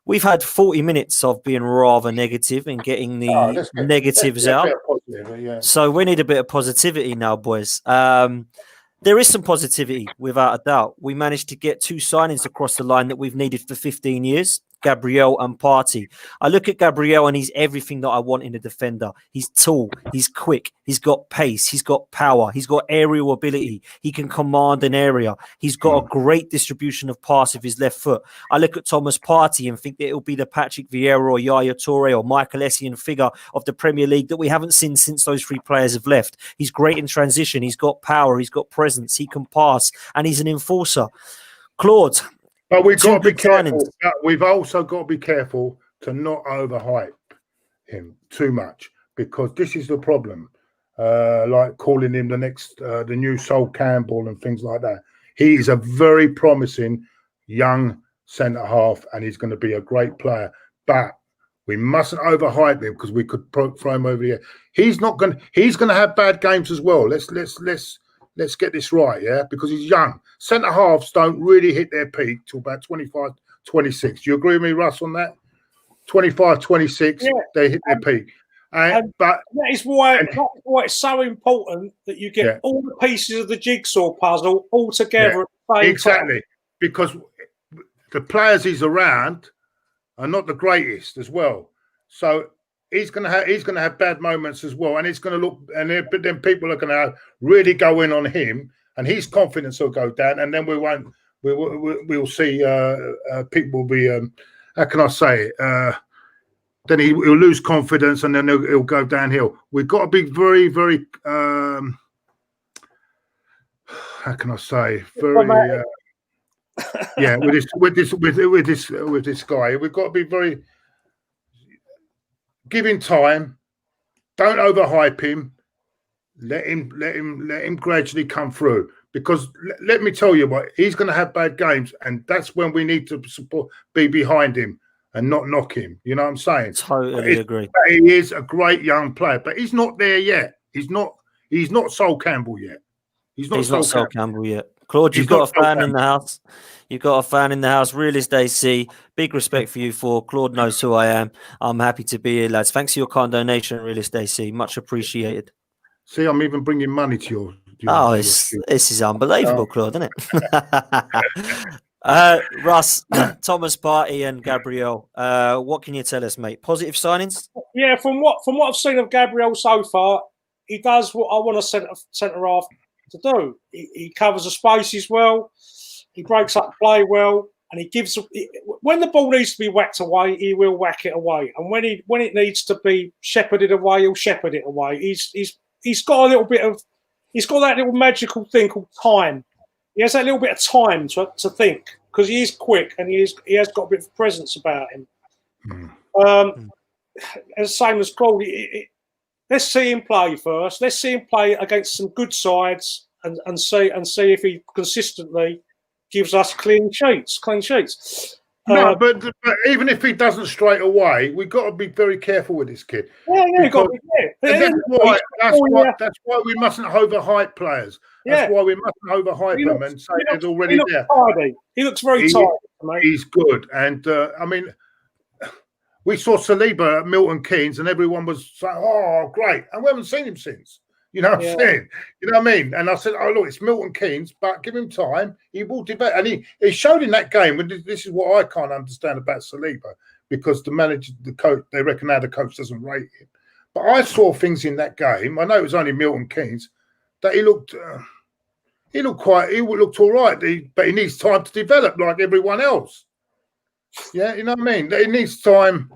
We've had 40 minutes of being rather negative and getting the negatives out. So we need a bit of positivity now, boys. There is some positivity, without a doubt. We managed to get 2 signings across the line that we've needed for 15 years. Gabriel and Partey. I look at Gabriel and he's everything that I want in a defender. He's tall, he's quick, he's got pace, he's got power, he's got aerial ability, he can command an area, he's got a great distribution of pass with his left foot. I look at Thomas Partey and think that it'll be the Patrick Vieira or Yaya Toure or Michael Essien figure of the Premier League that we haven't seen since those 3 players have left. He's great in transition, he's got power, he's got presence, he can pass, and he's an enforcer. Claude, but we've got to be careful. We've also got to be careful to not overhype him too much, because this is the problem. Like calling him the new Sol Campbell and things like that. He is a very promising young centre half, and he's going to be a great player. But we mustn't overhype him, because we could throw him over here. He's going to have bad games as well. Let's get this right, yeah? Because he's young. Centre-halves don't really hit their peak till about 25, 26. Do you agree with me, Russ, on that? 25, 26, they hit their peak. But that is why it's so important that you get all the pieces of the jigsaw puzzle all together at the same exactly. Time. Because the players he's around are not the greatest as well. So he's going to have bad moments as well, and it's going to look, and then people are going to really go in on him, and his confidence will go down, and then we'll see people will be how can I say it? Then he'll lose confidence, and then he'll go downhill. We've got to be very, very how can I say, very with this guy, we've got to be very. Give him time. Don't overhype him. Let him gradually come through. Because let me tell you what, he's going to have bad games, and that's when we need to be behind him and not knock him. You know what I'm saying? Totally agree. He is a great young player, but he's not there yet. He's not Sol Campbell yet. He's not Sol Campbell yet. Claude, you've got a fan in the house. You've got a fan in the house. Realist AC. Big respect for you four. Claude knows who I am. I'm happy to be here, lads. Thanks for your kind donation, Realist AC. Much appreciated. See, I'm even bringing money to your this is unbelievable, Claude, isn't it? Russ, Thomas Partey and Gabriel. What can you tell us, mate? Positive signings? Yeah, from what I've seen of Gabriel so far, he does what I want a centre half to do. He covers the spaces well. He breaks up play well, and he gives. When the ball needs to be whacked away, he will whack it away. And when it needs to be shepherded away, he'll shepherd it away. He's got a little bit of. He's got that little magical thing called time. He has that little bit of time to think, because he is quick and he has got a bit of presence about him. As same as Claude. Let's see him play first. Let's see him play against some good sides and see if he consistently gives us clean sheets. No, but even if he doesn't straight away, we've got to be very careful with this kid. You've got to be That's why we mustn't overhype players. That's why we mustn't overhype them and say he's already there. He looks very tired, mate. He's good. And, I mean, we saw Saliba at Milton Keynes and everyone was saying, oh, great. And we haven't seen him since. You know what I'm saying? You know what I mean? And I said, oh, look, it's Milton Keynes, but give him time. He will develop. And he showed in that game, and this is what I can't understand about Saliba, because the manager, the coach, they reckon now the coach doesn't rate him. But I saw things in that game. I know it was only Milton Keynes, that he looked all right, but he needs time to develop like everyone else. Yeah, you know what I mean? He needs time.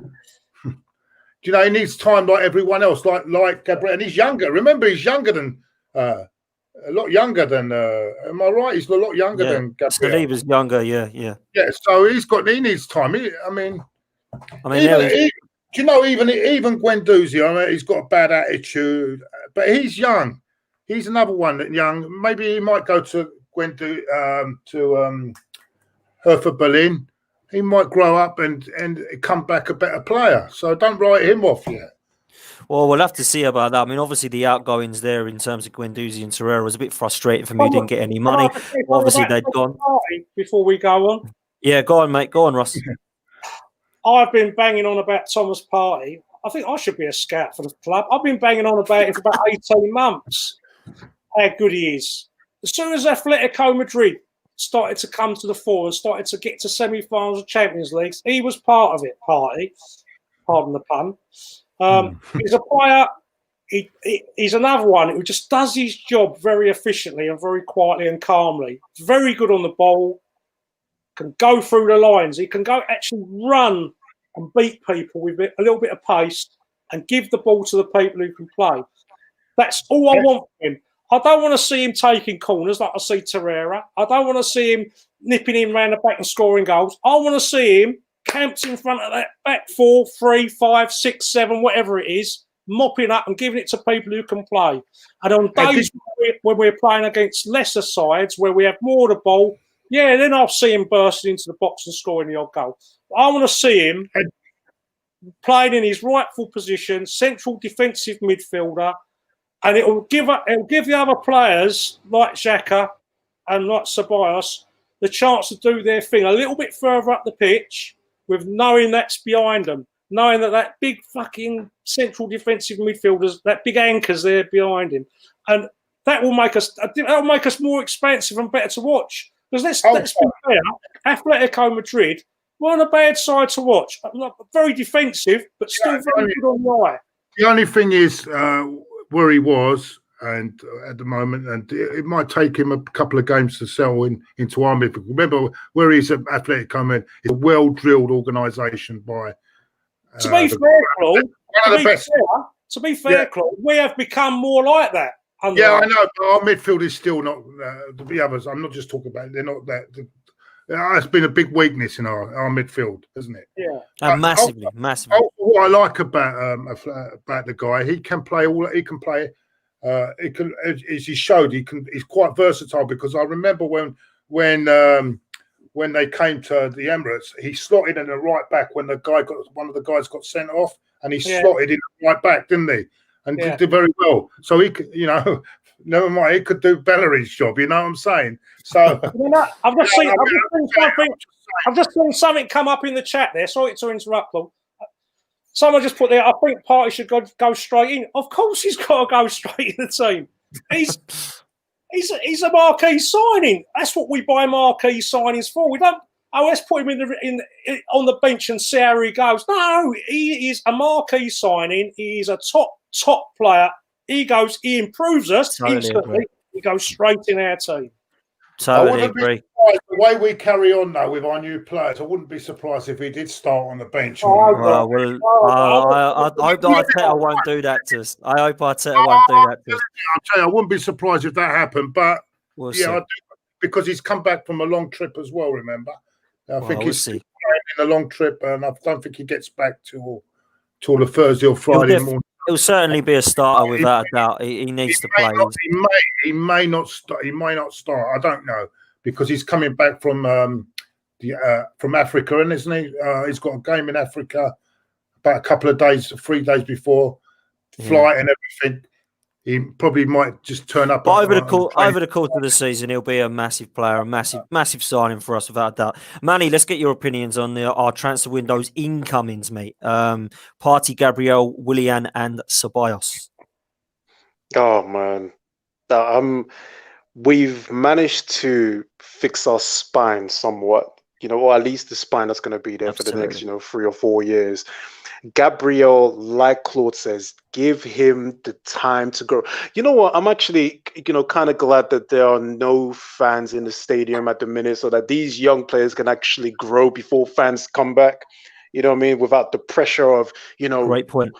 You know, he needs time like everyone else, like Gabriel, and he's younger. Remember, he's younger than a lot younger than. Am I right? He's a lot younger than Gabriel. Saliba's younger. Yeah. Yeah, so he needs time. I mean, do you know even Guendouzi? I mean, he's got a bad attitude, but he's young. He's another one that young. Maybe he might go to Hertha Berlin. He might grow up and come back a better player. So don't write him off yet. Well, we'll have to see about that. I mean, obviously the outgoings there in terms of Guendouzi and Torreira was a bit frustrating for me. He didn't get any money. Obviously they'd gone. Before we go on. Yeah, go on, mate. Go on, Ross. I've been banging on about Thomas Partey. I think I should be a scout for the club. I've been banging on about him for about 18 months. How good he is. As soon as Atletico Madrid started to come to the fore and started to get to semi-finals of Champions League, he was part of it, Partey. Pardon the pun. He's a player. He's another one who just does his job very efficiently and very quietly and calmly. Very good on the ball. Can go through the lines. He can go actually run and beat people with a little bit of pace and give the ball to the people who can play. That's all I want from him. I don't want to see him taking corners like I see Torreira. I don't want to see him nipping in round the back and scoring goals. I want to see him camped in front of that back 4, 3, 5, 6, 7, whatever it is, mopping up and giving it to people who can play. And on days when we're playing against lesser sides, where we have more of the ball, yeah, then I'll see him bursting into the box and scoring the odd goal. I want to see him playing in his rightful position, central defensive midfielder, and it'll give the other players like Xhaka and like Ceballos the chance to do their thing a little bit further up the pitch, with knowing that's behind them, knowing that big fucking central defensive midfielders, that big anchor's there behind him, and that will make us more expansive and better to watch. Because let's be fair, Atletico Madrid weren't a bad side to watch. Not very defensive, but still very good on the eye. The only thing is where he was, and at the moment, and it might take him a couple of games to settle into our midfield. Remember, where he's at Atletico Madrid, it's a well-drilled organisation by. To be fair, Claude, we have become more like that. Yeah, I know, but our midfield is still not the others. I'm not just talking about. They're not that. It's been a big weakness in our midfield, hasn't it? Yeah, massively. What I like about the guy, he can play all. He can play. He can, as he showed, he's quite versatile. Because I remember when they came to the Emirates, he slotted in the right back when one of the guys got sent off, and he slotted in the right back, didn't he? And did very well. So he could, never mind, he could do Belleri's job. You know what I'm saying? So I've just seen something come up in the chat there. Sorry to interrupt, Paul. Someone just put there, I think Partey should go straight in. Of course he's got to go straight in the team. He's a marquee signing. That's what we buy marquee signings for. We don't. Oh, let's put him on the bench and see how he goes. No, he is a marquee signing. He is a top player. He improves us instantly. He goes straight in our team. Totally agree. The way we carry on now with our new players, I wouldn't be surprised if he did start on the bench. I won't do that to us. I hope Arteta won't do that to us. I'll tell you, I wouldn't be surprised if that happened. But we'll see. I do, because he's come back from a long trip as well. Remember, I think he's in a long trip, and I don't think he gets back till the Thursday or Friday morning. He'll certainly be a starter without a doubt. He needs to play. He may not start. He may not start. I don't know, because he's coming back from Africa, and isn't he? He's got a game in Africa about a couple of days, 3 days before flight and everything. He probably might just turn up. But over the course of the season, he'll be a massive player, a massive signing for us without a doubt. Manny, let's get your opinions on our transfer window's incomings, mate. Partey, Gabriel, Willian, and Ceballos. Oh man, we've managed to fix our spine somewhat, or at least the spine that's going to be there for the next, 3 or 4 years. Gabriel, like Claude says, give him the time to grow. You know what? I'm actually, kind of glad that there are no fans in the stadium at the minute, so that these young players can actually grow before fans come back. You know what I mean? Without the pressure of, Great point.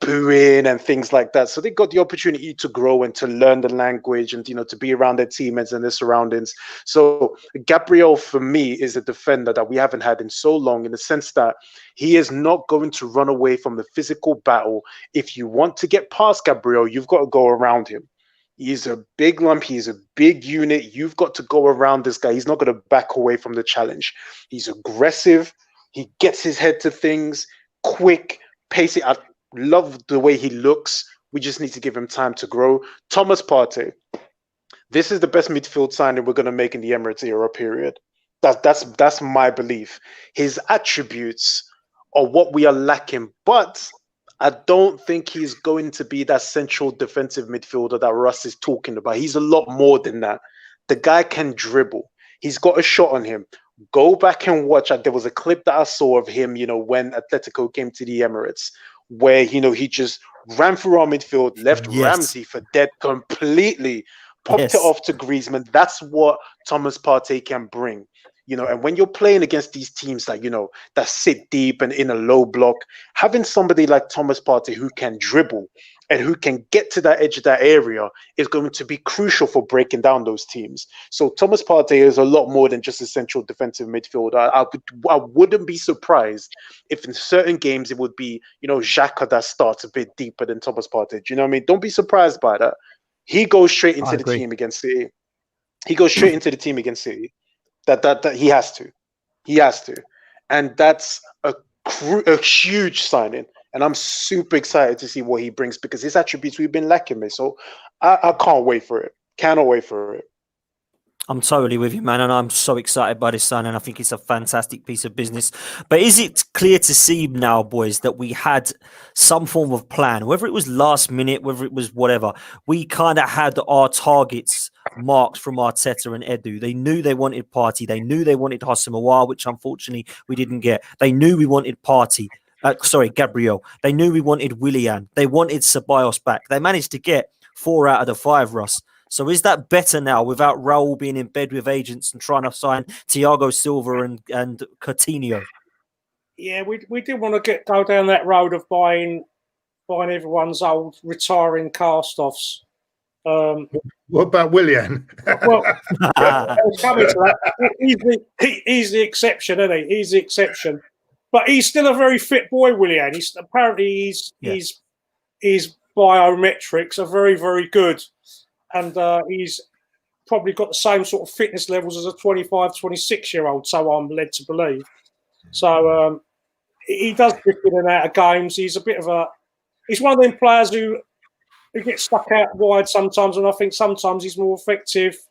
booing and things like that. So they got the opportunity to grow and to learn the language and, to be around their teammates and their surroundings. So Gabriel, for me, is a defender that we haven't had in so long, in the sense that he is not going to run away from the physical battle. If you want to get past Gabriel, you've got to go around him. He's a big lump. He's a big unit. You've got to go around this guy. He's not going to back away from the challenge. He's aggressive. He gets his head to things, quick, pacey. I love the way he looks. We just need to give him time to grow. Thomas Partey. This is the best midfield signing we're going to make in the Emirates era, period. That's my belief. His attributes are what we are lacking, but I don't think he's going to be that central defensive midfielder that Russ is talking about. He's a lot more than that. The guy can dribble. He's got a shot on him. Go back and watch. There was a clip that I saw of him, when Atletico came to the Emirates, where, he just ran through our midfield, left Ramsey for dead completely, popped it off to Griezmann. That's what Thomas Partey can bring. And when you're playing against these teams that, that sit deep and in a low block, having somebody like Thomas Partey who can dribble and who can get to that edge of that area is going to be crucial for breaking down those teams. So Thomas Partey is a lot more than just a central defensive midfielder. I wouldn't be surprised if in certain games it would be, Xhaka that starts a bit deeper than Thomas Partey. Do you know what I mean? Don't be surprised by that. He goes straight into the team against City. That he has to, and that's a huge signing, and I'm super excited to see what he brings, because his attributes we've been lacking, mate. So I can't wait for it. Cannot wait for it. I'm totally with you, man, and I'm so excited by this sign, and I think it's a fantastic piece of business. But is it clear to see now, boys, that we had some form of plan, whether it was last minute, whether it was whatever? We kind of had our targets marked from Arteta and Edu. They knew they wanted Partey. They knew they wanted Hassan, which unfortunately we didn't get. They knew we wanted Gabriel. They knew we wanted Willian. They wanted Ceballos back. They managed to get 4 out of the 5, Russ. So is that better now without Raul being in bed with agents and trying to sign Thiago Silva and Coutinho? Yeah, we did want to go down that road of buying everyone's old retiring cast-offs. What about Willian? Well, coming to that, he's the exception, isn't he? He's the exception, but he's still a very fit boy, Willian. His biometrics are very, very good. And he's probably got the same sort of fitness levels as a 25, 26-year-old, so I'm led to believe. So he does dip in and out of games. He's one of them players who gets stuck out wide sometimes, and I think sometimes he's more effective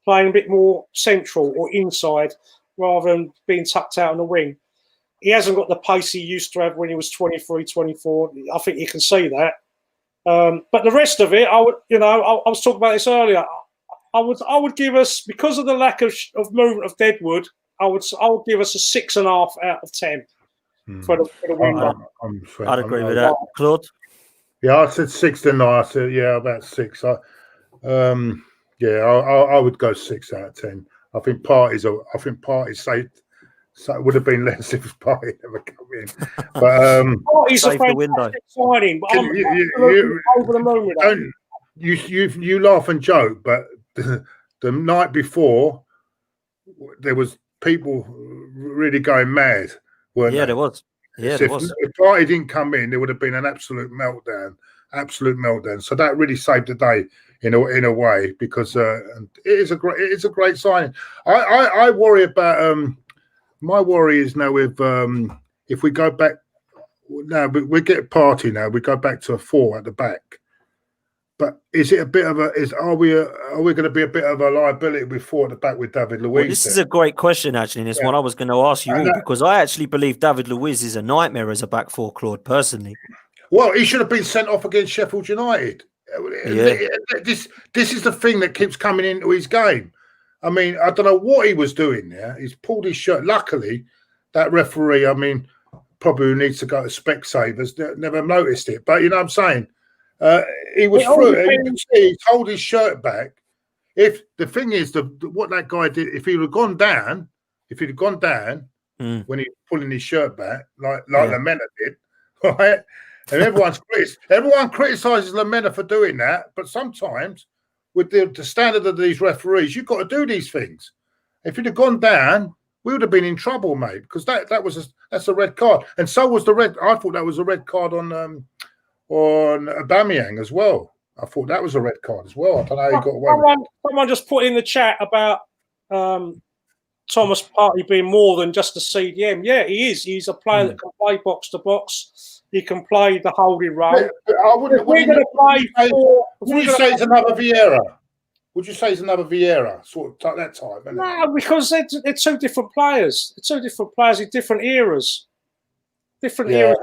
playing a bit more central or inside rather than being tucked out on the wing. He hasn't got the pace he used to have when he was 23, 24. I think you can see that. But the rest of it, I was talking about this earlier. I would give us, because of the lack of movement of Deadwood, I would give us a 6.5 out of 10 for the win. I'd agree with that, Claude. Yeah, I said 6.5. I said about 6. I would go 6 out of 10. I think Partey's safe. So it would have been less if Partey never come in. But he's a fantastic signing. But I'm over the moon with that. You laugh and joke, but the night before there was people really going mad, weren't they? There was. Yeah, there was. If Partey didn't come in, there would have been an absolute meltdown. So that really saved the day in a way, because it is a great signing. I worry about. My worry is now if we go back now, we get Partey now. We go back to a 4 at the back, but is it a bit of are we going to be a bit of a liability with 4 at the back with David Luiz? Well, this is a great question, actually, and it's one I was going to ask you all, because I actually believe David Luiz is a nightmare as a back 4, Claude, personally. Well, he should have been sent off against Sheffield United. Yeah. This is the thing that keeps coming into his game. I mean, I don't know what he was doing there. He's pulled his shirt. Luckily, that referee, probably needs to go to Specsavers, never noticed it. But you know what I'm saying? He was through it. You can see he pulled his shirt back. If the thing is, what that guy did, if he'd gone down when he was pulling his shirt back, like Lamela did, right? And everyone criticises Lamela for doing that, but sometimes with the standard of these referees, you've got to do these things. If you'd have gone down, we would have been in trouble, mate, because that's a red card, and so was the red. I thought that was a red card on Aubameyang as well. I thought that was a red card as well. I don't know how he got away. Someone just put in the chat about Thomas Partey being more than just a CDM. Yeah, he is. He's a player that can play box to box. He can play the holding role. Would you say it's another Vieira? Would you say it's another Vieira, sort of that type? No, because they're two different players. They're two different players in different eras. Eras.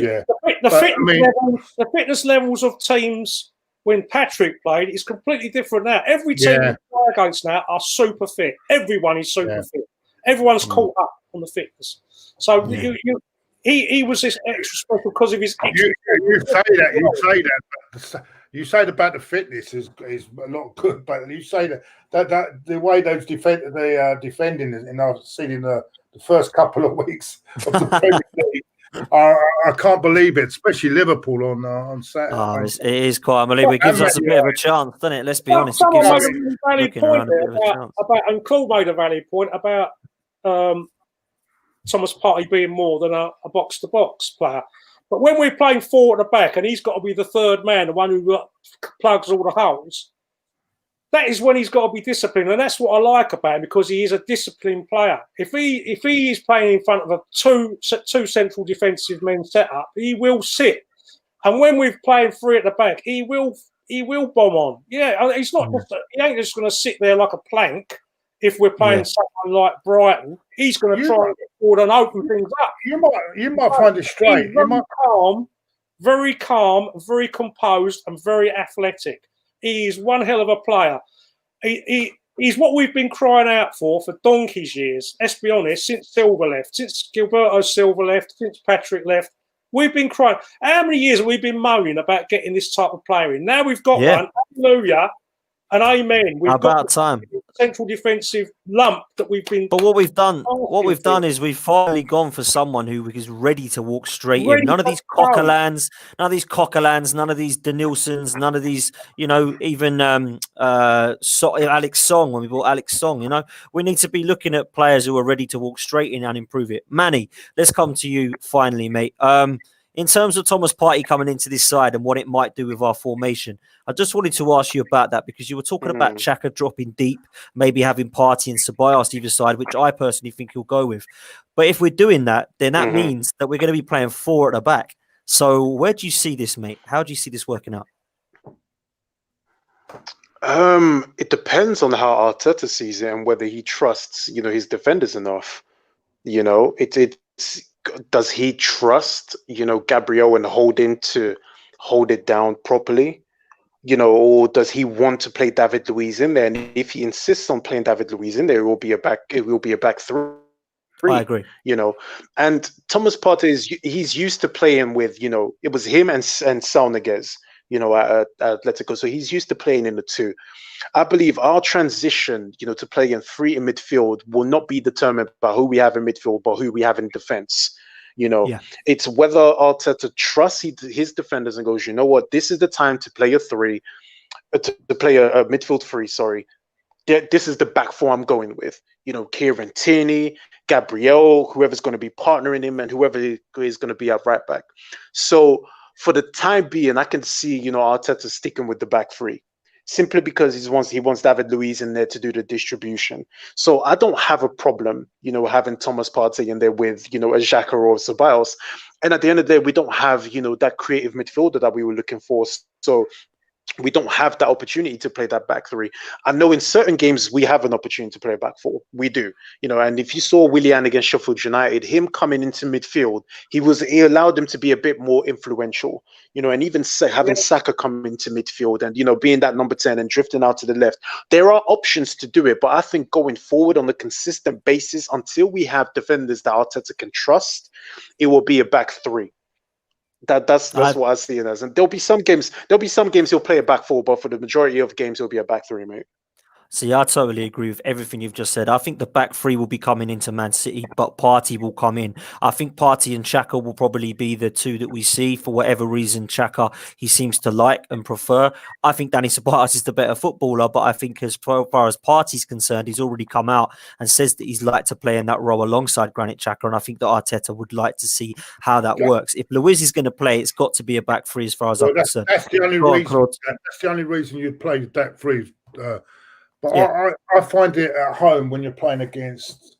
Yeah. The fitness levels of teams when Patrick played is completely different now. Every team we play against now are super fit. Everyone is super fit. Everyone's caught up on the fitness. So he was this extra special because of his. You say about the fitness is a lot good, but you say that the way those defending, and I've seen in the first couple of weeks of the Premier League. I can't believe it, especially Liverpool on Saturday. Oh, it is quite unbelievable. It gives us a bit of a chance, doesn't it? Let's be honest. It gives us a valid point and Claude made a valid point about Thomas Partey being more than a box-to-box player. But when we're playing four at the back and he's got to be the third man, the one who plugs all the holes, that is when he's got to be disciplined, and that's what I like about him because he is a disciplined player. If he is playing in front of a two central defensive men setup, he will sit. And when we're playing three at the back, he will bomb on. Yeah, he's not. He ain't just going to sit there like a plank. If we're playing someone like Brighton, he's going to try and get forward and open things up. You might find it straight. Very calm, very composed, and very athletic. He's one hell of a player. He's what we've been crying out for donkey's years. Let's be honest, since Silva left, since Gilberto Silva left, since Patrick left, we've been crying. How many years have we been moaning about getting this type of player in? Now we've got one. Hallelujah and amen. We've got time. Central defensive lump that we've been. But what we've done is we've finally gone for someone who is ready to walk straight in. None of these Coquelins, none of these Denilsons, none of these, even Alex Song. When we bought Alex Song, we need to be looking at players who are ready to walk straight in and improve it. Manny, let's come to you finally, mate. In terms of Thomas Partey coming into this side and what it might do with our formation, I just wanted to ask you about that because you were talking about Xhaka dropping deep, maybe having Partey and Ceballos either side, which I personally think he'll go with. But if we're doing that, then that means that we're going to be playing four at the back. So where do you see this, mate? How do you see this working out? It depends on how Arteta sees it and whether he trusts, his defenders enough. Does he trust, Gabriel and Holding to hold it down properly? Or does he want to play David Luiz in there? And if he insists on playing David Luiz in there, it will be a back three. I agree. And Thomas Partey he's used to playing with, it was him and Salniguez, at Atletico. So he's used to playing in the two. I believe our transition, to play in three in midfield will not be determined by who we have in midfield, but who we have in defense. It's whether Arteta trusts his defenders and goes, this is the time to play a three, to play a midfield three, sorry. This is the back four I'm going with. Kieran Tierney, Gabriel, whoever's going to be partnering him, and whoever is going to be at right back. So for the time being, I can see, Arteta sticking with the back three. Simply because he wants David Luiz in there to do the distribution. So I don't have a problem, having Thomas Partey in there with, a Xhaka or Ceballos. And at the end of the day, we don't have, that creative midfielder that we were looking for. So we don't have that opportunity to play that back three. I know in certain games we have an opportunity to play a back four. We do, and if you saw Willian against Sheffield United, him coming into midfield, he allowed him to be a bit more influential, and even having Saka come into midfield and, being that number 10 and drifting out to the left. There are options to do it, but I think going forward on a consistent basis, until we have defenders that Arteta can trust, it will be a back three. That's what I see it as. And there'll be some games he'll play a back four, but for the majority of games, it'll be a back three, mate. See, I totally agree with everything you've just said. I think the back three will be coming into Man City, but Partey will come in. I think Partey and Xhaka will probably be the two that we see for whatever reason. Xhaka, he seems to like and prefer. I think Danny Ceballos is the better footballer, but I think as far as Partey's concerned, he's already come out and says that he's like to play in that role alongside Granit Xhaka, and I think that Arteta would like to see how that works. If Luiz is going to play, it's got to be a back three as far as I'm concerned. That's the only reason. That's the only reason you'd play back three. But yeah. I find it at home when you're playing against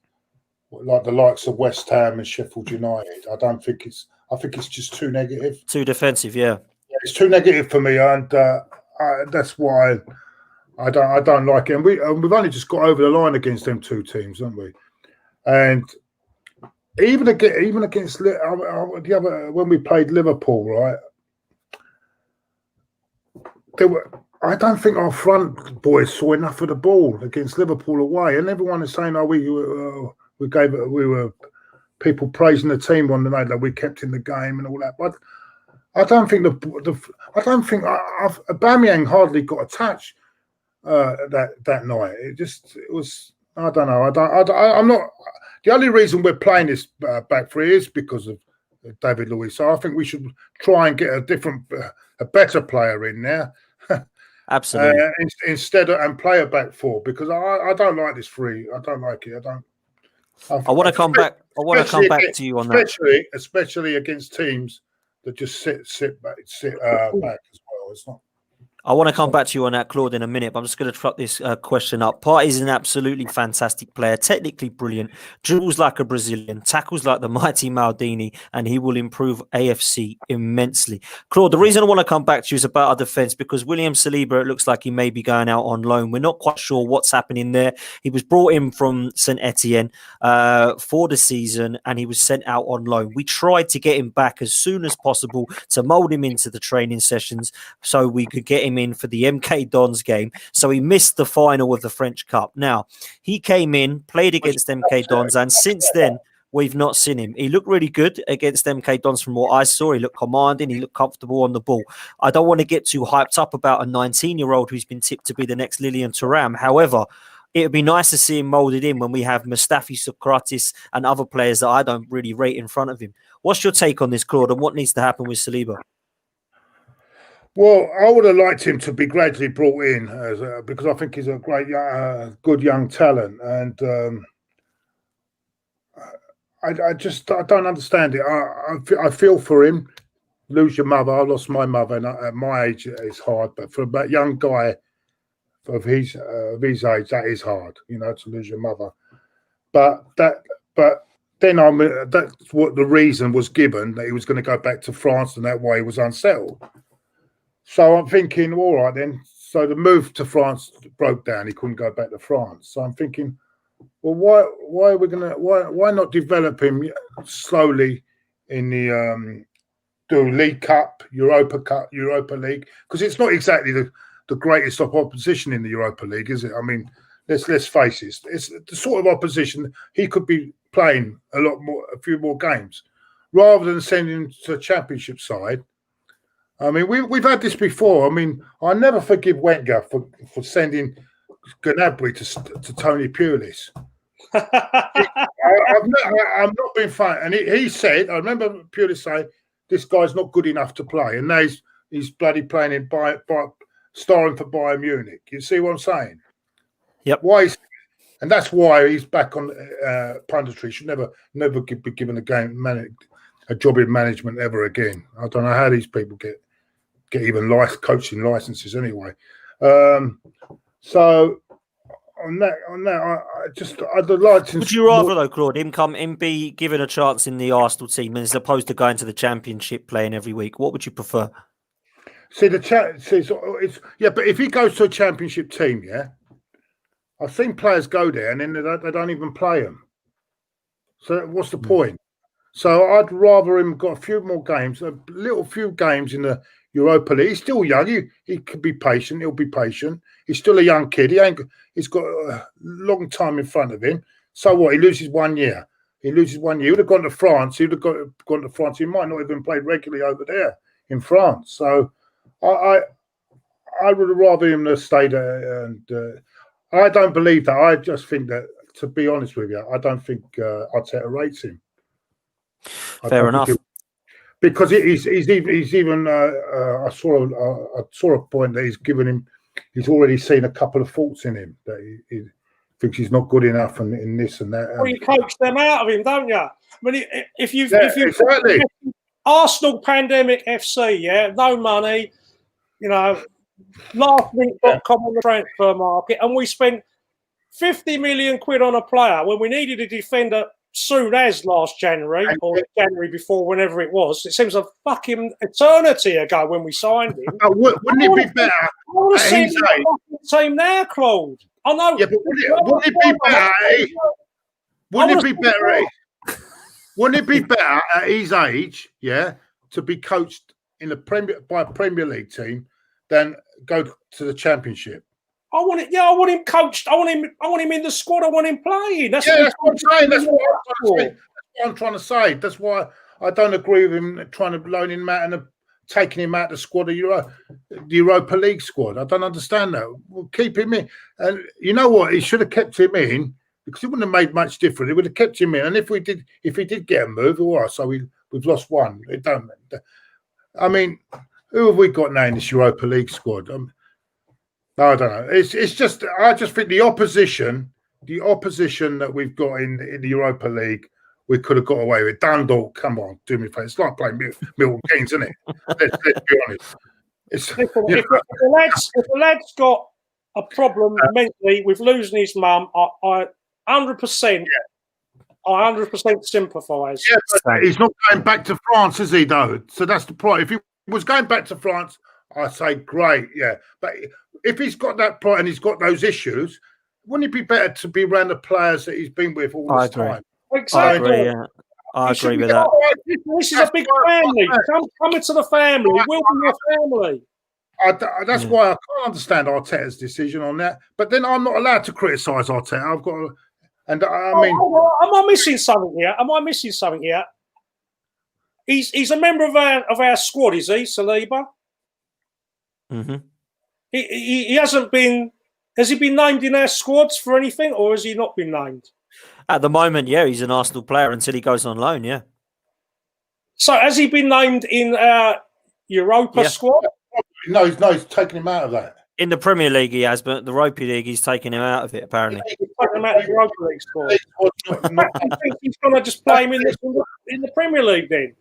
like the likes of West Ham and Sheffield United. I think it's just too negative, too defensive. Yeah, it's too negative for me, and that's why I don't like it. And we've only just got over the line against them two teams, haven't we? And even against the other when we played Liverpool, right? I don't think our front boys saw enough of the ball against Liverpool away, and everyone is saying, "Oh, we were people praising the team on the night that we kept in the game and all that." But I don't think Aubameyang hardly got a touch that night. It was. I don't know. I'm not. The only reason we're playing this back three is because of David Luiz. So I think we should try and get a better player in there. Absolutely. Instead of and play a back four, because I don't like this three. I don't like it. I want to come back. I want to come back to you on that, especially against teams that just sit back as well. It's not. I want to come back to you on that, Claude, in a minute, but I'm just going to truck this question up. Partey's an absolutely fantastic player, technically brilliant, dribbles like a Brazilian, tackles like the mighty Maldini, and he will improve AFC immensely. Claude, the reason I want to come back to you is about our defence, because William Saliba, it looks like he may be going out on loan. We're not quite sure what's happening there. He was brought in from St Etienne for the season, and he was sent out on loan. We tried to get him back as soon as possible to mould him into the training sessions so we could get him in for the MK Dons game. So he missed the final of the French Cup. Now, he came in, played against MK Dons, and since then, we've not seen him. He looked really good against MK Dons from what I saw. He looked commanding. He looked comfortable on the ball. I don't want to get too hyped up about a 19-year-old who's been tipped to be the next Lilian Thuram. However, it would be nice to see him moulded in when we have Mustafi Socrates and other players that I don't really rate in front of him. What's your take on this, Claude, and what needs to happen with Saliba? Well, I would have liked him to be gradually brought in because I think he's a great, good young talent, and I don't understand it. I feel for him. Lose your mother. I lost my mother, and at my age, it's hard. But for a young guy of his age, that is hard, to lose your mother. But then that's what the reason was given, that he was going to go back to France, and that way he was unsettled. So I'm thinking, all right then. So the move to France broke down. He couldn't go back to France. So I'm thinking, well, why not develop him slowly in the League Cup, Europa League? Because it's not exactly the greatest of opposition in the Europa League, is it? I mean, let's face it. It's the sort of opposition he could be playing a few more games, rather than sending him to a Championship side. I mean, we've had this before. I mean, I never forgive Wenger for sending Gnabry to Tony Pulis. I'm not being funny. And he said, I remember Pulis saying, this guy's not good enough to play. And now he's bloody playing starring for Bayern Munich. You see what I'm saying? Yep. And that's why he's back on punditry. Should never be given a job in management ever again. I don't know how these people get even coaching licenses anyway. So on that, I'd like to. Would you rather, though, Claude, him be given a chance in the Arsenal team as opposed to going to the Championship playing every week? What would you prefer? See but if he goes to a Championship team, I've seen players go there and then they don't even play them. So what's the point? So I'd rather him got a few more games, few games in the Europa League. He's still young. He could be patient. He'll be patient. He's still a young kid. He's got a long time in front of him. So what? He loses 1 year. He would have gone to France. He might not even played regularly over there in France. So I would have rather him to stay there. And I don't believe that. I just think that, to be honest with you, I don't think Arteta rates him. Fair enough. Because he's even I saw a point that he's given him. He's already seen a couple of faults in him that he thinks he's not good enough in this and that. Well, you coach them out of him, don't you? I mean, if you exactly. Arsenal pandemic FC, no money, lastminute.com on the transfer market, and we spent 50 million quid on a player when we needed a defender soon as last January or January before, whenever it was. It seems a fucking eternity ago when we signed him. Wouldn't it be better? I want to see him in the team now, Claude. I know. Yeah, but wouldn't it be better? Wouldn't it be better? Wouldn't it be better at his age, to be coached in by a Premier League team than go to the Championship? I want him coached. I want him in the squad. I want him playing. That's what I'm saying. That's what I'm trying to say. That's why I don't agree with him trying to loan him out and taking him out the squad, the Europa League squad. I don't understand that. We'll keep him in. And you know what? He should have kept him in because it wouldn't have made much difference. It would have kept him in. And if he did get a move, all right, so we've lost one. It don't. I mean, who have we got now in this Europa League squad? I don't know. It's just I just think the opposition that we've got in the Europa League, we could have got away with. Dundalk, come on, do me a favour. It's like playing Milton Keynes, isn't it? Let's be honest. If the lad's got a problem mentally with losing his mum, I 100%. I 100% sympathise. Yeah, but he's not going back to France, is he? Though, so that's the point. If he was going back to France, I say great, but if he's got that point and he's got those issues, wouldn't it be better to be around the players that he's been with all this time? Exactly. I agree with that. This is a big family. Come into the family. We'll be your family. That's why I can't understand Arteta's decision on that. But then I'm not allowed to criticise Arteta. I've got to, and I mean, am I missing something here? He's a member of our squad, is he, Saliba? Mm-hmm. He hasn't been. Has he been named in our squads for anything, or has he not been named? At the moment, he's an Arsenal player until he goes on loan. Yeah. So has he been named in our Europa squad? No, he's taken him out of that. In the Premier League, he has, but the Europa League, he's taken him out of it. Apparently, he's taken him out of the Europa League squad. I think he's going to just play him in the Premier League then.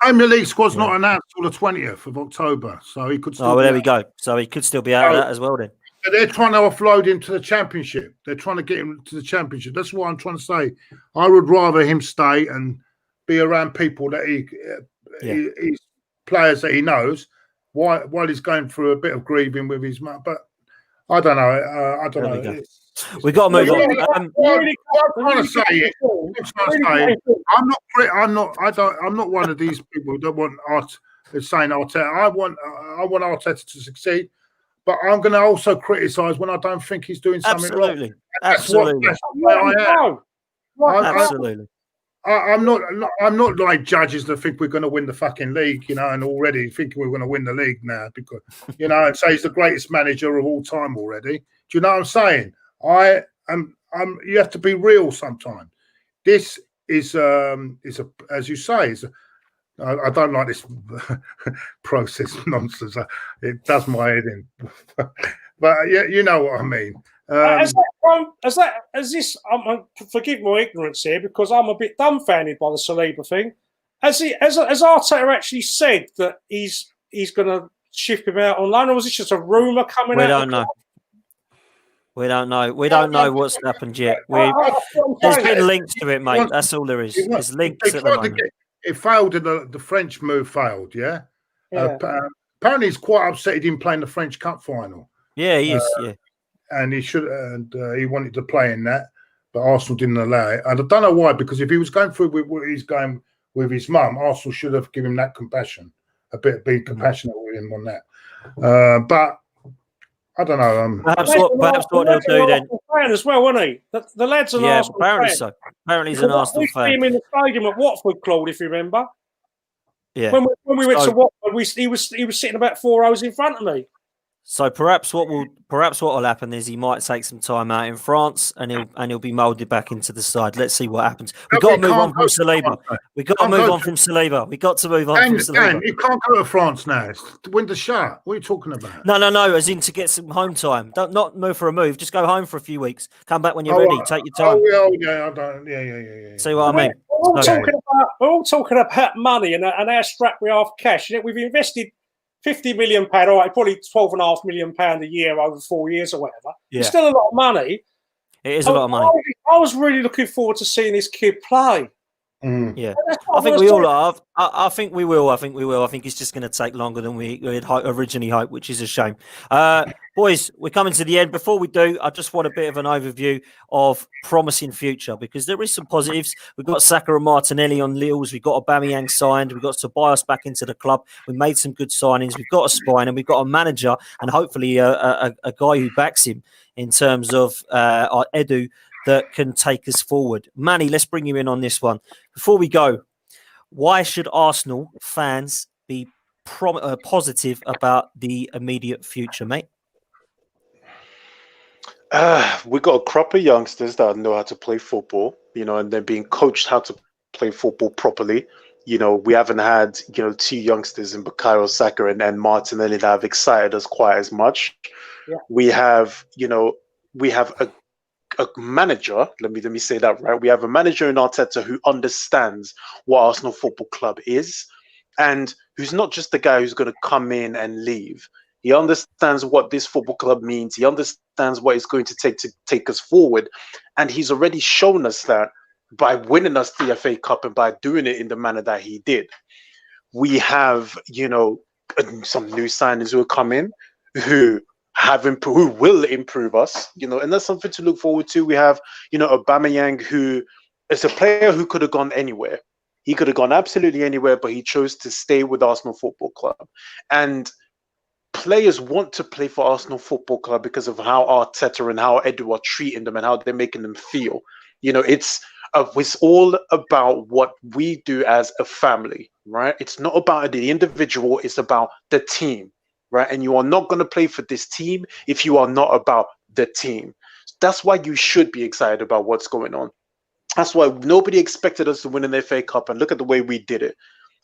Premier League squad's not announced till the 20th of October, so he could still. Oh, well, there we go. So he could still be out of that as well then. They're trying to offload him to the Championship. They're trying to get him to the Championship. That's what I'm trying to say. I would rather him stay and be around people that he's players that he knows while he's going through a bit of grieving with his mum. But I don't know. I don't know. We got to move on. I'm trying to say I'm not one of these people that want saying Arteta. I want Arteta to succeed, but I'm going to also criticise when I don't think he's doing something wrong. Absolutely. That's where I am. Absolutely. I'm not like judges that think we're going to win the fucking league, and already thinking we're going to win the league now because, and say he's the greatest manager of all time already. Do you know what I'm saying? You have to be real sometimes. This is as you say, I don't like this process nonsense. It does my head in. But you know what I mean. Forgive my ignorance here because I'm a bit dumbfounded by the Saliba thing. Has Arteta actually said that he's going to shift him out on loan, or was it just a rumor coming out? We don't know. We don't know. We don't know what's happened yet. There's been links to it, mate. That's all there is. There's links at the moment. It failed. The French move failed. Yeah. Apparently, he's quite upset he didn't play in the French Cup final. Yeah, he is. Yeah. And he should. And he wanted to play in that, but Arsenal didn't allow it. And I don't know why. Because if he was going through with what he's going with his mum, Arsenal should have given him that compassion, a bit being compassionate with him on that. But I don't know. Perhaps what they'll do then. Fan as well, wasn't he? The lad's an Arsenal apparently fan. So. Apparently he's an Arsenal fan. We see him in the stadium at Watford, Claude, if you remember. Yeah. When we went to Watford, he was sitting about 4 rows in front of me. So perhaps what will happen is he might take some time out in France and he'll be moulded back into the side. Let's see what happens. We've got to move on from Saliba. We've got to move on from Saliba. We've got to move on from Saliba. Dan, you can't go to France now. It's winter shut. What are you talking about? No. As in to get some home time. Not move for a move. Just go home for a few weeks. Come back when you're ready. Take your time. Yeah. See what I mean? We're all talking about money and how strapped we are for cash. You know, we've invested £50 million, all right, probably £12.5 million a year over 4 years or whatever. Yeah. It's still a lot of money. It is a lot of money. I was really looking forward to seeing this kid play. Yeah, I think we all are. I think we will. I think it's just going to take longer than we had originally hoped, which is a shame. Boys, we're coming to the end. Before we do, I just want a bit of an overview of promising future because there is some positives. We've got Saka and Martinelli on Lille's. We've got Aubameyang signed. We've got Tobias back into the club. We made some good signings. We've got a spine and we've got a manager and hopefully a guy who backs him in terms of our Edu that can take us forward. Manny, let's bring you in on this one. Before we go, why should Arsenal fans be positive about the immediate future, mate? We got a crop of youngsters that know how to play football, and they're being coached how to play football properly. We haven't had, two youngsters in Bukayo Saka and Martinelli that have excited us quite as much. Yeah. We have a manager, let me say that right. We have a manager in Arteta who understands what Arsenal Football Club is and who's not just the guy who's going to come in and leave. He understands what this football club means. He understands what it's going to take us forward. And he's already shown us that by winning us the FA Cup and by doing it in the manner that he did. We have, some new signings who will come in who will improve us, and that's something to look forward to. We have, Aubameyang, who is a player who could have gone anywhere. He could have gone absolutely anywhere, but he chose to stay with Arsenal Football Club. And players want to play for Arsenal Football Club because of how Arteta and how Edu are treating them and how they're making them feel. It's all about what we do as a family, right? It's not about the individual. It's about the team. Right, and you are not going to play for this team if you are not about the team. That's why you should be excited about what's going on. That's why nobody expected us to win an FA Cup, and look at the way we did it.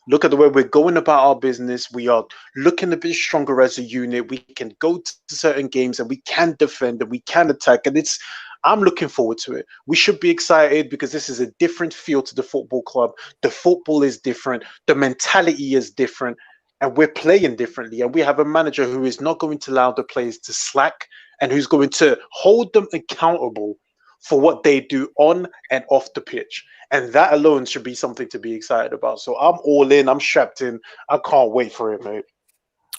Look at the way we're going about our business. We are looking a bit stronger as a unit. We can go to certain games and we can defend and we can attack, and I'm looking forward to it. We should be excited because this is a different feel to the football club. The football is different. The mentality is different. And we're playing differently. And we have a manager who is not going to allow the players to slack and who's going to hold them accountable for what they do on and off the pitch. And that alone should be something to be excited about. So I'm all in. I'm strapped in. I can't wait for it, mate.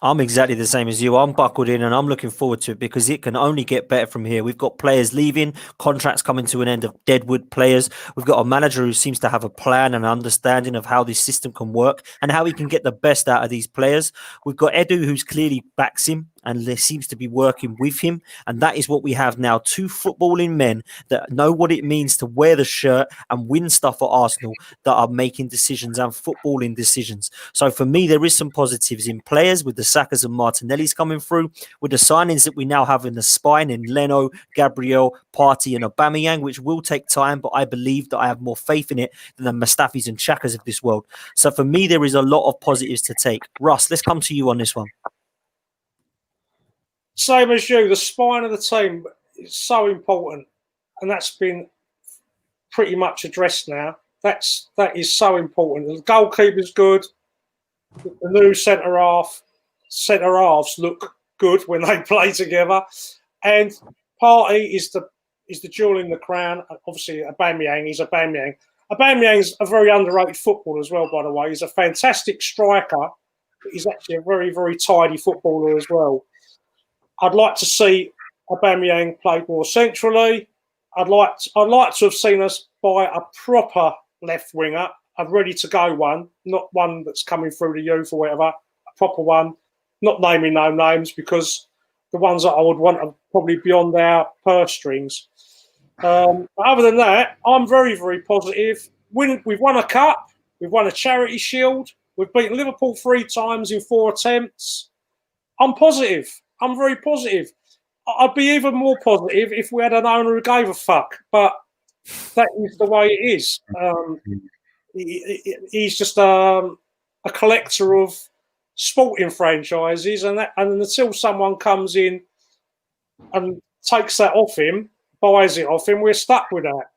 I'm exactly the same as you. I'm buckled in and I'm looking forward to it because it can only get better from here. We've got players leaving, contracts coming to an end of Deadwood players. We've got a manager who seems to have a plan and understanding of how this system can work and how he can get the best out of these players. We've got Edu who's clearly backs him and there seems to be working with him. And that is what we have now. Two footballing men that know what it means to wear the shirt and win stuff for Arsenal that are making decisions and footballing decisions. So for me, there is some positives in players with the Sakas and Martinellis coming through, with the signings that we now have in the spine in Leno, Gabriel, Partey and Aubameyang, which will take time, but I believe that I have more faith in it than the Mustafis and Chakas of this world. So for me, there is a lot of positives to take. Russ, let's come to you on this one. Same as you, the spine of the team is so important, and that's been pretty much addressed now. That is so important. The goalkeeper's good. The new centre halves look good when they play together, and Partey is the jewel in the crown. Obviously, Aubameyang is Aubameyang. Aubameyang's a very underrated footballer as well, by the way. He's a fantastic striker, but he's actually a very, very tidy footballer as well. I'd like to see Aubameyang played more centrally. I'd like to have seen us buy a proper left winger, a ready-to-go one, not one that's coming through the youth or whatever, a proper one, not naming no names because the ones that I would want are probably beyond our purse strings. But other than that, I'm very, very positive. We've won a cup. We've won a charity shield. We've beaten Liverpool 3 times in 4 attempts. I'm positive. I'm very positive. I'd be even more positive if we had an owner who gave a fuck, but that is the way it is. He's just a collector of sporting franchises, and until someone comes in and takes that off him, buys it off him, we're stuck with that.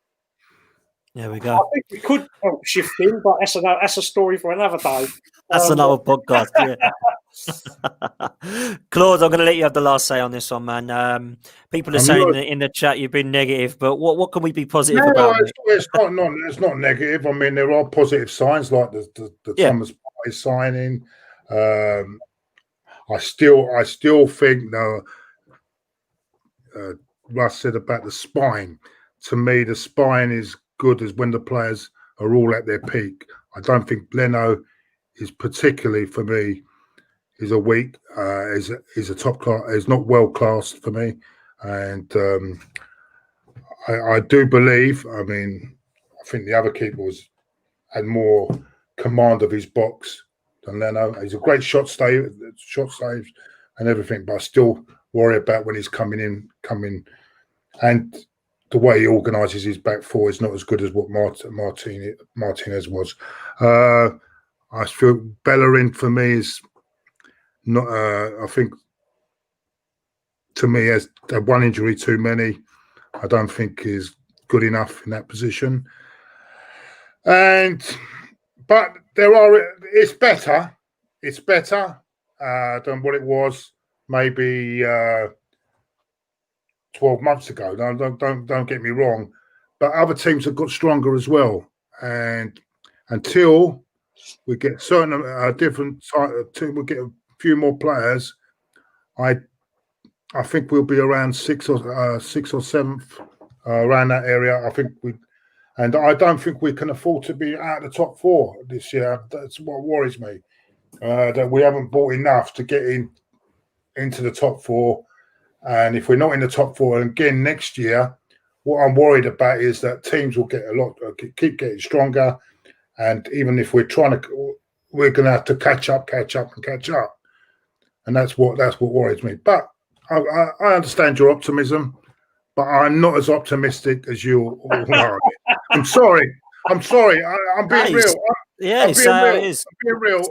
There we I go. think we could help shift him, but that's a story for another day. That's another podcast. Yeah. Claude, I'm going to let you have the last say on this one, man. People are saying in the chat you've been negative, but what can we be positive about? It's not negative. I mean, there are positive signs like the Thomas Partey signing. I still think Russ said about the spine. To me, the spine is good as when the players are all at their peak. I don't think Leno is particularly, for me, is a weak, is a top class, is not well classed for me. And I do believe, I think the other keeper had more command of his box than Leno. He's a great shot saves and everything, but I still worry about when he's coming in. And the way he organises his back four is not as good as what Martinez was. I feel Bellerin for me is not. I think to me has one injury too many. I don't think is good enough in that position. But it's better. It's better than what it was maybe 12 months ago. Don't get me wrong, but other teams have got stronger as well. And until we get certain different we get a few more players, I think we'll be around sixth or seventh, around that area. I don't think we can afford to be out of the top four this year. That's what worries me. That we haven't bought enough to get into the top four. And if we're not in the top four again next year, what I'm worried about is that teams will keep getting stronger. And even if we're going to have to catch up. And that's what worries me. But I understand your optimism, but I'm not as optimistic as you all are. I'm sorry. I'm being real. I'm being real.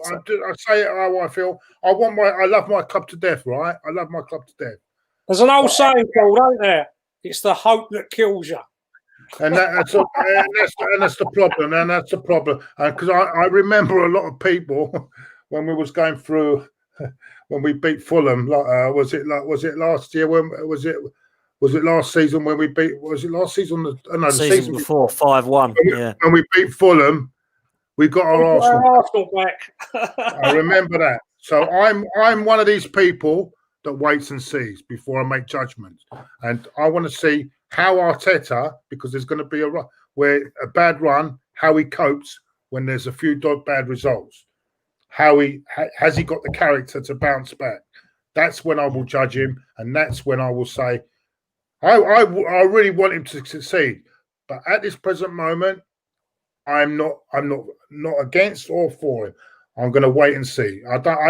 I say it how I feel. I love my club to death, right? I love my club to death. There's an old saying called, ain't there? It's the hope that kills you. And that's the problem. And that's the problem. Because I remember a lot of people when we was going through when we beat Fulham. Was it last year? Was it last season when we beat? Was it last season? No, the season before 5-1. Yeah. When we beat Fulham, we got our Arsenal back. I remember that. So I'm one of these people that waits and sees before I make judgments, and I want to see how Arteta, because there's going to be a bad run, how he copes when there's a few bad results. How has he got the character to bounce back? That's when I will judge him, and that's when I will say, I really want him to succeed. But at this present moment, I'm not against or for him. I'm going to wait and see. I don't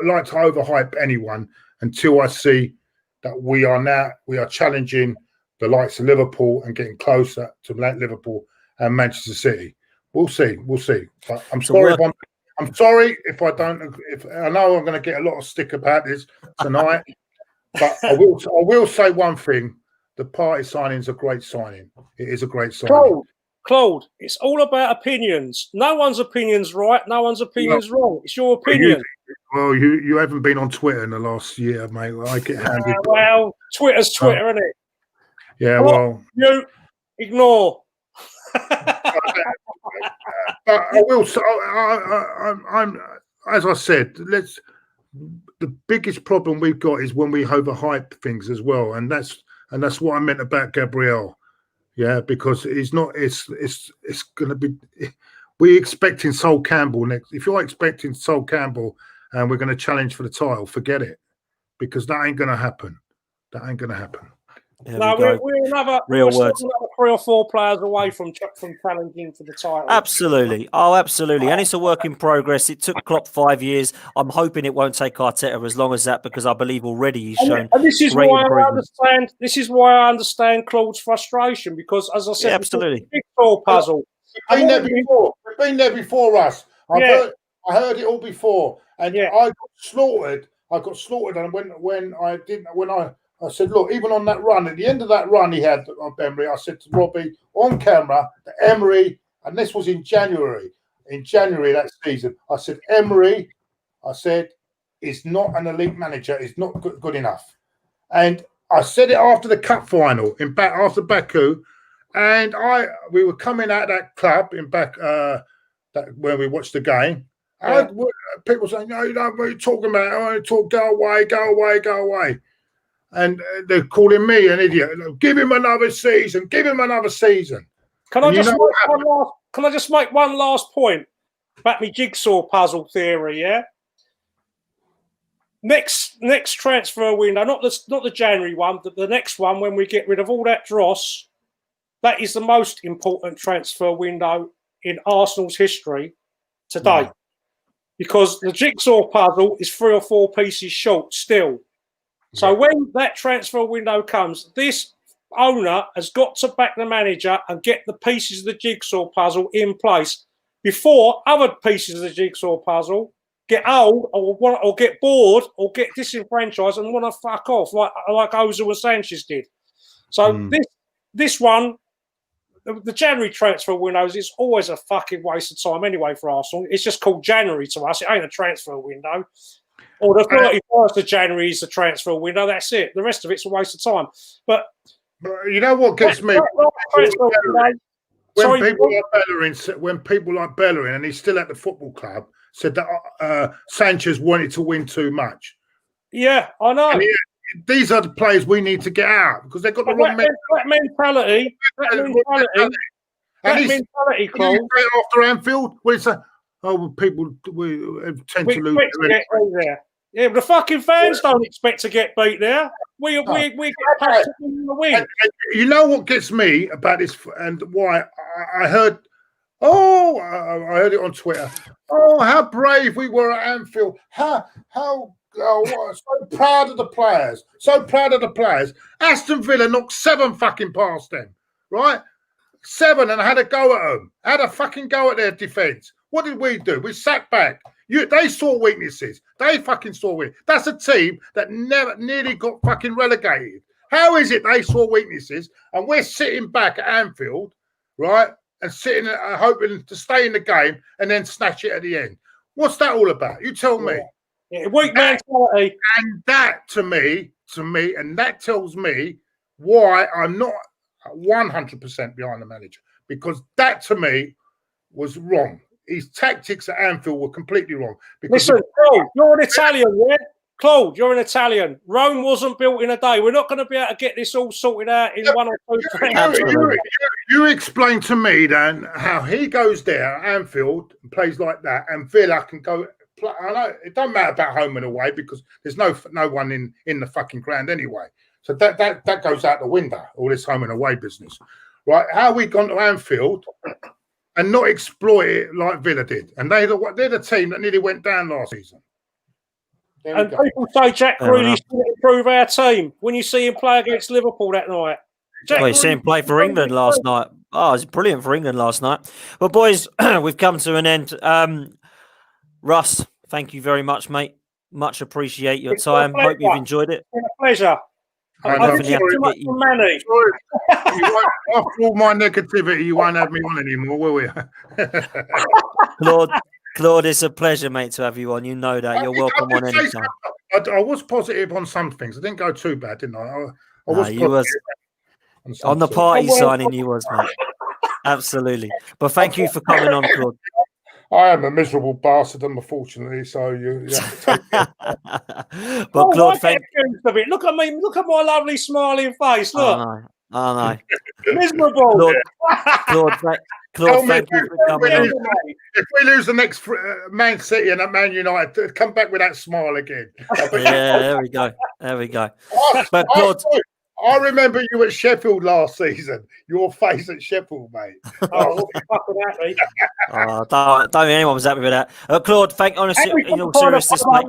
like to overhype anyone until I see that we are challenging the likes of Liverpool and getting closer to Liverpool and Manchester City. We'll see. But I'm sorry if I don't. If I know I'm going to get a lot of stick about this tonight, but I will say one thing: the Partey signing is a great signing. It is a great signing. Claude, it's all about opinions. No one's opinion's right. No one's opinion's wrong. It's your opinion. You haven't been on Twitter in the last year, mate. I get handed. Well, Twitter's Twitter, isn't it? Yeah, well, you ignore. But I will. I'm as I said. The biggest problem we've got is when we overhype things as well, and that's what I meant about Gabriel. Yeah, because he's not. It's going to be. We're expecting Sol Campbell next. If you're expecting Sol Campbell and we're going to challenge for the title, forget it, because that ain't going to happen. There No, we go. we're another Real we're still words. another 3 or 4 players away from challenging for the title. Absolutely. Oh, absolutely. And it's a work in progress. It took Klopp 5 years. I'm hoping it won't take Arteta as long as that, because I believe already he's shown And this is great why improvements. I understand Claude's frustration, because, as I said, Yeah, before, absolutely. the jigsaw puzzle. We've been there before. We've been there before us. Yeah. I heard it all before, and Yeah. I got slaughtered. And when I said, look, even on that run, at the end of that run he had on Emery, I said to Robbie on camera that Emery, and this was in January that season, I said, Emery, is not an elite manager. He's not good enough. And I said it after the cup final after Baku, and we were coming out of that club in where we watched the game. Yeah. People saying, no, you know what you're talking about. I want to talk, go away. And they're calling me an idiot. Give him another season. Can I just make one last point about my jigsaw puzzle theory? Yeah. Next transfer window, not the January one, but the next one, when we get rid of all that dross, that is the most important transfer window in Arsenal's history today. Yeah. Because the jigsaw puzzle is 3 or 4 pieces short still. So when that transfer window comes, this owner has got to back the manager and get the pieces of the jigsaw puzzle in place before other pieces of the jigsaw puzzle get old or get bored or get disenfranchised and want to fuck off like Ozil and Sanchez did. So this one, the January transfer windows is always a fucking waste of time anyway for Arsenal. It's just called January to us. It ain't a transfer window. Or the 31st of January is the transfer window. That's it. The rest of it's a waste of time. But you know what gets me? When people like Bellerin, and he's still at the football club, said that Sanchez wanted to win too much. Yeah, I know. And these are the players we need to get out because they've got the wrong mentality. That mentality, Cole. After Anfield, people tend to lose. Yeah, but the fucking fans don't expect to get beat there. We get packed to win. And you know what gets me about this, and why I heard. Oh, I heard it on Twitter. Oh, how brave we were at Anfield. So proud of the players. So proud of the players. Aston Villa knocked 7 fucking past them, right? 7 and had a go at them. Had a fucking go at their defence. What did we do? We sat back. They saw weaknesses. They fucking saw weaknesses. That's a team that nearly got fucking relegated. How is it they saw weaknesses and we're sitting back at Anfield, right? And sitting hoping to stay in the game and then snatch it at the end. What's that all about? You tell me. Yeah, weak mentality. And that to me, and that tells me why I'm not 100% behind the manager. Because that to me was wrong. His tactics at Anfield were completely wrong. Listen, Claude, you're an Italian, yeah? Claude, you're an Italian. Rome wasn't built in a day. We're not going to be able to get this all sorted out in 1 or 2 You explain to me then how he goes there at Anfield and plays like that, and Villa can go. I know it don't matter about home and away because there's no one in the fucking ground anyway. So that goes out the window. All this home and away business, right? How we gone to Anfield and not exploit it like Villa did, and they're the team that nearly went down last season. And people say Jack Grealish didn't improve our team when you see him play against Liverpool that night. You see him play for England last night. Oh, it was brilliant for England last night. Well, boys, we've come to an end. Russ, thank you very much, mate. Much appreciate your time. Hope you've enjoyed it. It's been a pleasure. I definitely have to get you. After all my negativity, you won't have me on anymore, will we? Claude, it's a pleasure, mate, to have you on. You know that. You're welcome on any time. I was positive on some things. I didn't go too bad, didn't I? I was positive on the party signing, you was, mate. Absolutely. But thank you for coming on, Claude. I am a miserable bastard, unfortunately. So you have to take But Claude, thank you. Look at me. Look at my lovely smiling face. Look. I know. Miserable. Claude, thank you for coming on. If we lose the next Man City and Man United, come back with that smile again. Yeah, there we go. But Claude, I remember you at Sheffield last season. Your face at Sheffield, mate. Oh, what the fuck was that, mate? Don't think anyone was happy with that. Claude, honestly, in all seriousness, mate.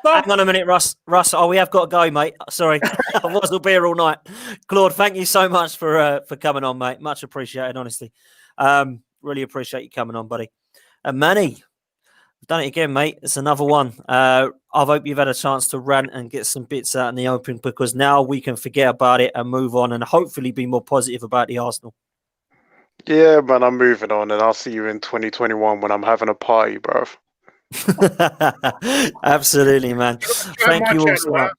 Hang on a minute, Russ. Oh, we have got to go, mate. Sorry, otherwise we'll be here all night. Claude, thank you so much for coming on, mate. Much appreciated, honestly. Really appreciate you coming on, buddy. And Manny, we've done it again, mate. It's another one. I hope you've had a chance to rant and get some bits out in the open, because now we can forget about it and move on and hopefully be more positive about the Arsenal. Yeah, man, I'm moving on, and I'll see you in 2021 when I'm having a party, bro. Absolutely, man. Thank you all so much.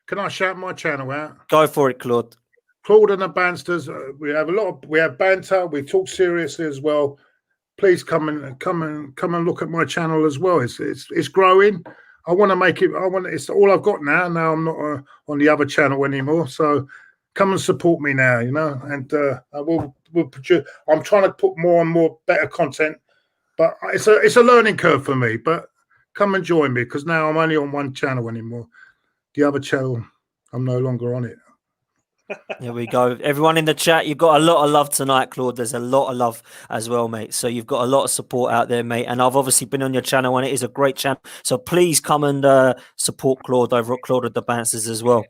Can I shout my channel out? Go for it, Claude. Claude and the Bansters. We have banter. We talk seriously as well. Please come and look at my channel as well. It's growing. I want to make it. It's all I've got now. Now I'm not on the other channel anymore. So come and support me now. And I will produce. I'm trying to put more and more better content, but it's a learning curve for me. But come and join me, because now I'm only on one channel anymore. The other channel, I'm no longer on it. There we go. Everyone in the chat, you've got a lot of love tonight, Claude. There's a lot of love as well, mate. So you've got a lot of support out there, mate. And I've obviously been on your channel, and it is a great channel. So please come and support Claude over at Claude at the Bouncers as well.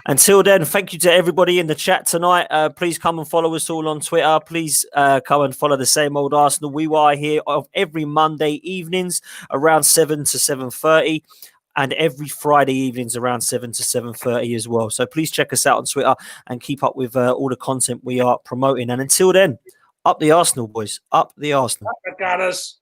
Until then, thank you to everybody in the chat tonight. Please come and follow us all on Twitter. Please come and follow the Same Old Arsenal. We are here every Monday evenings around 7 to 7:30. And every Friday evenings around 7 to 7:30 as well. So please check us out on Twitter and keep up with all the content we are promoting. And until then, up the Arsenal, boys. Up the Arsenal. Up the Gunners.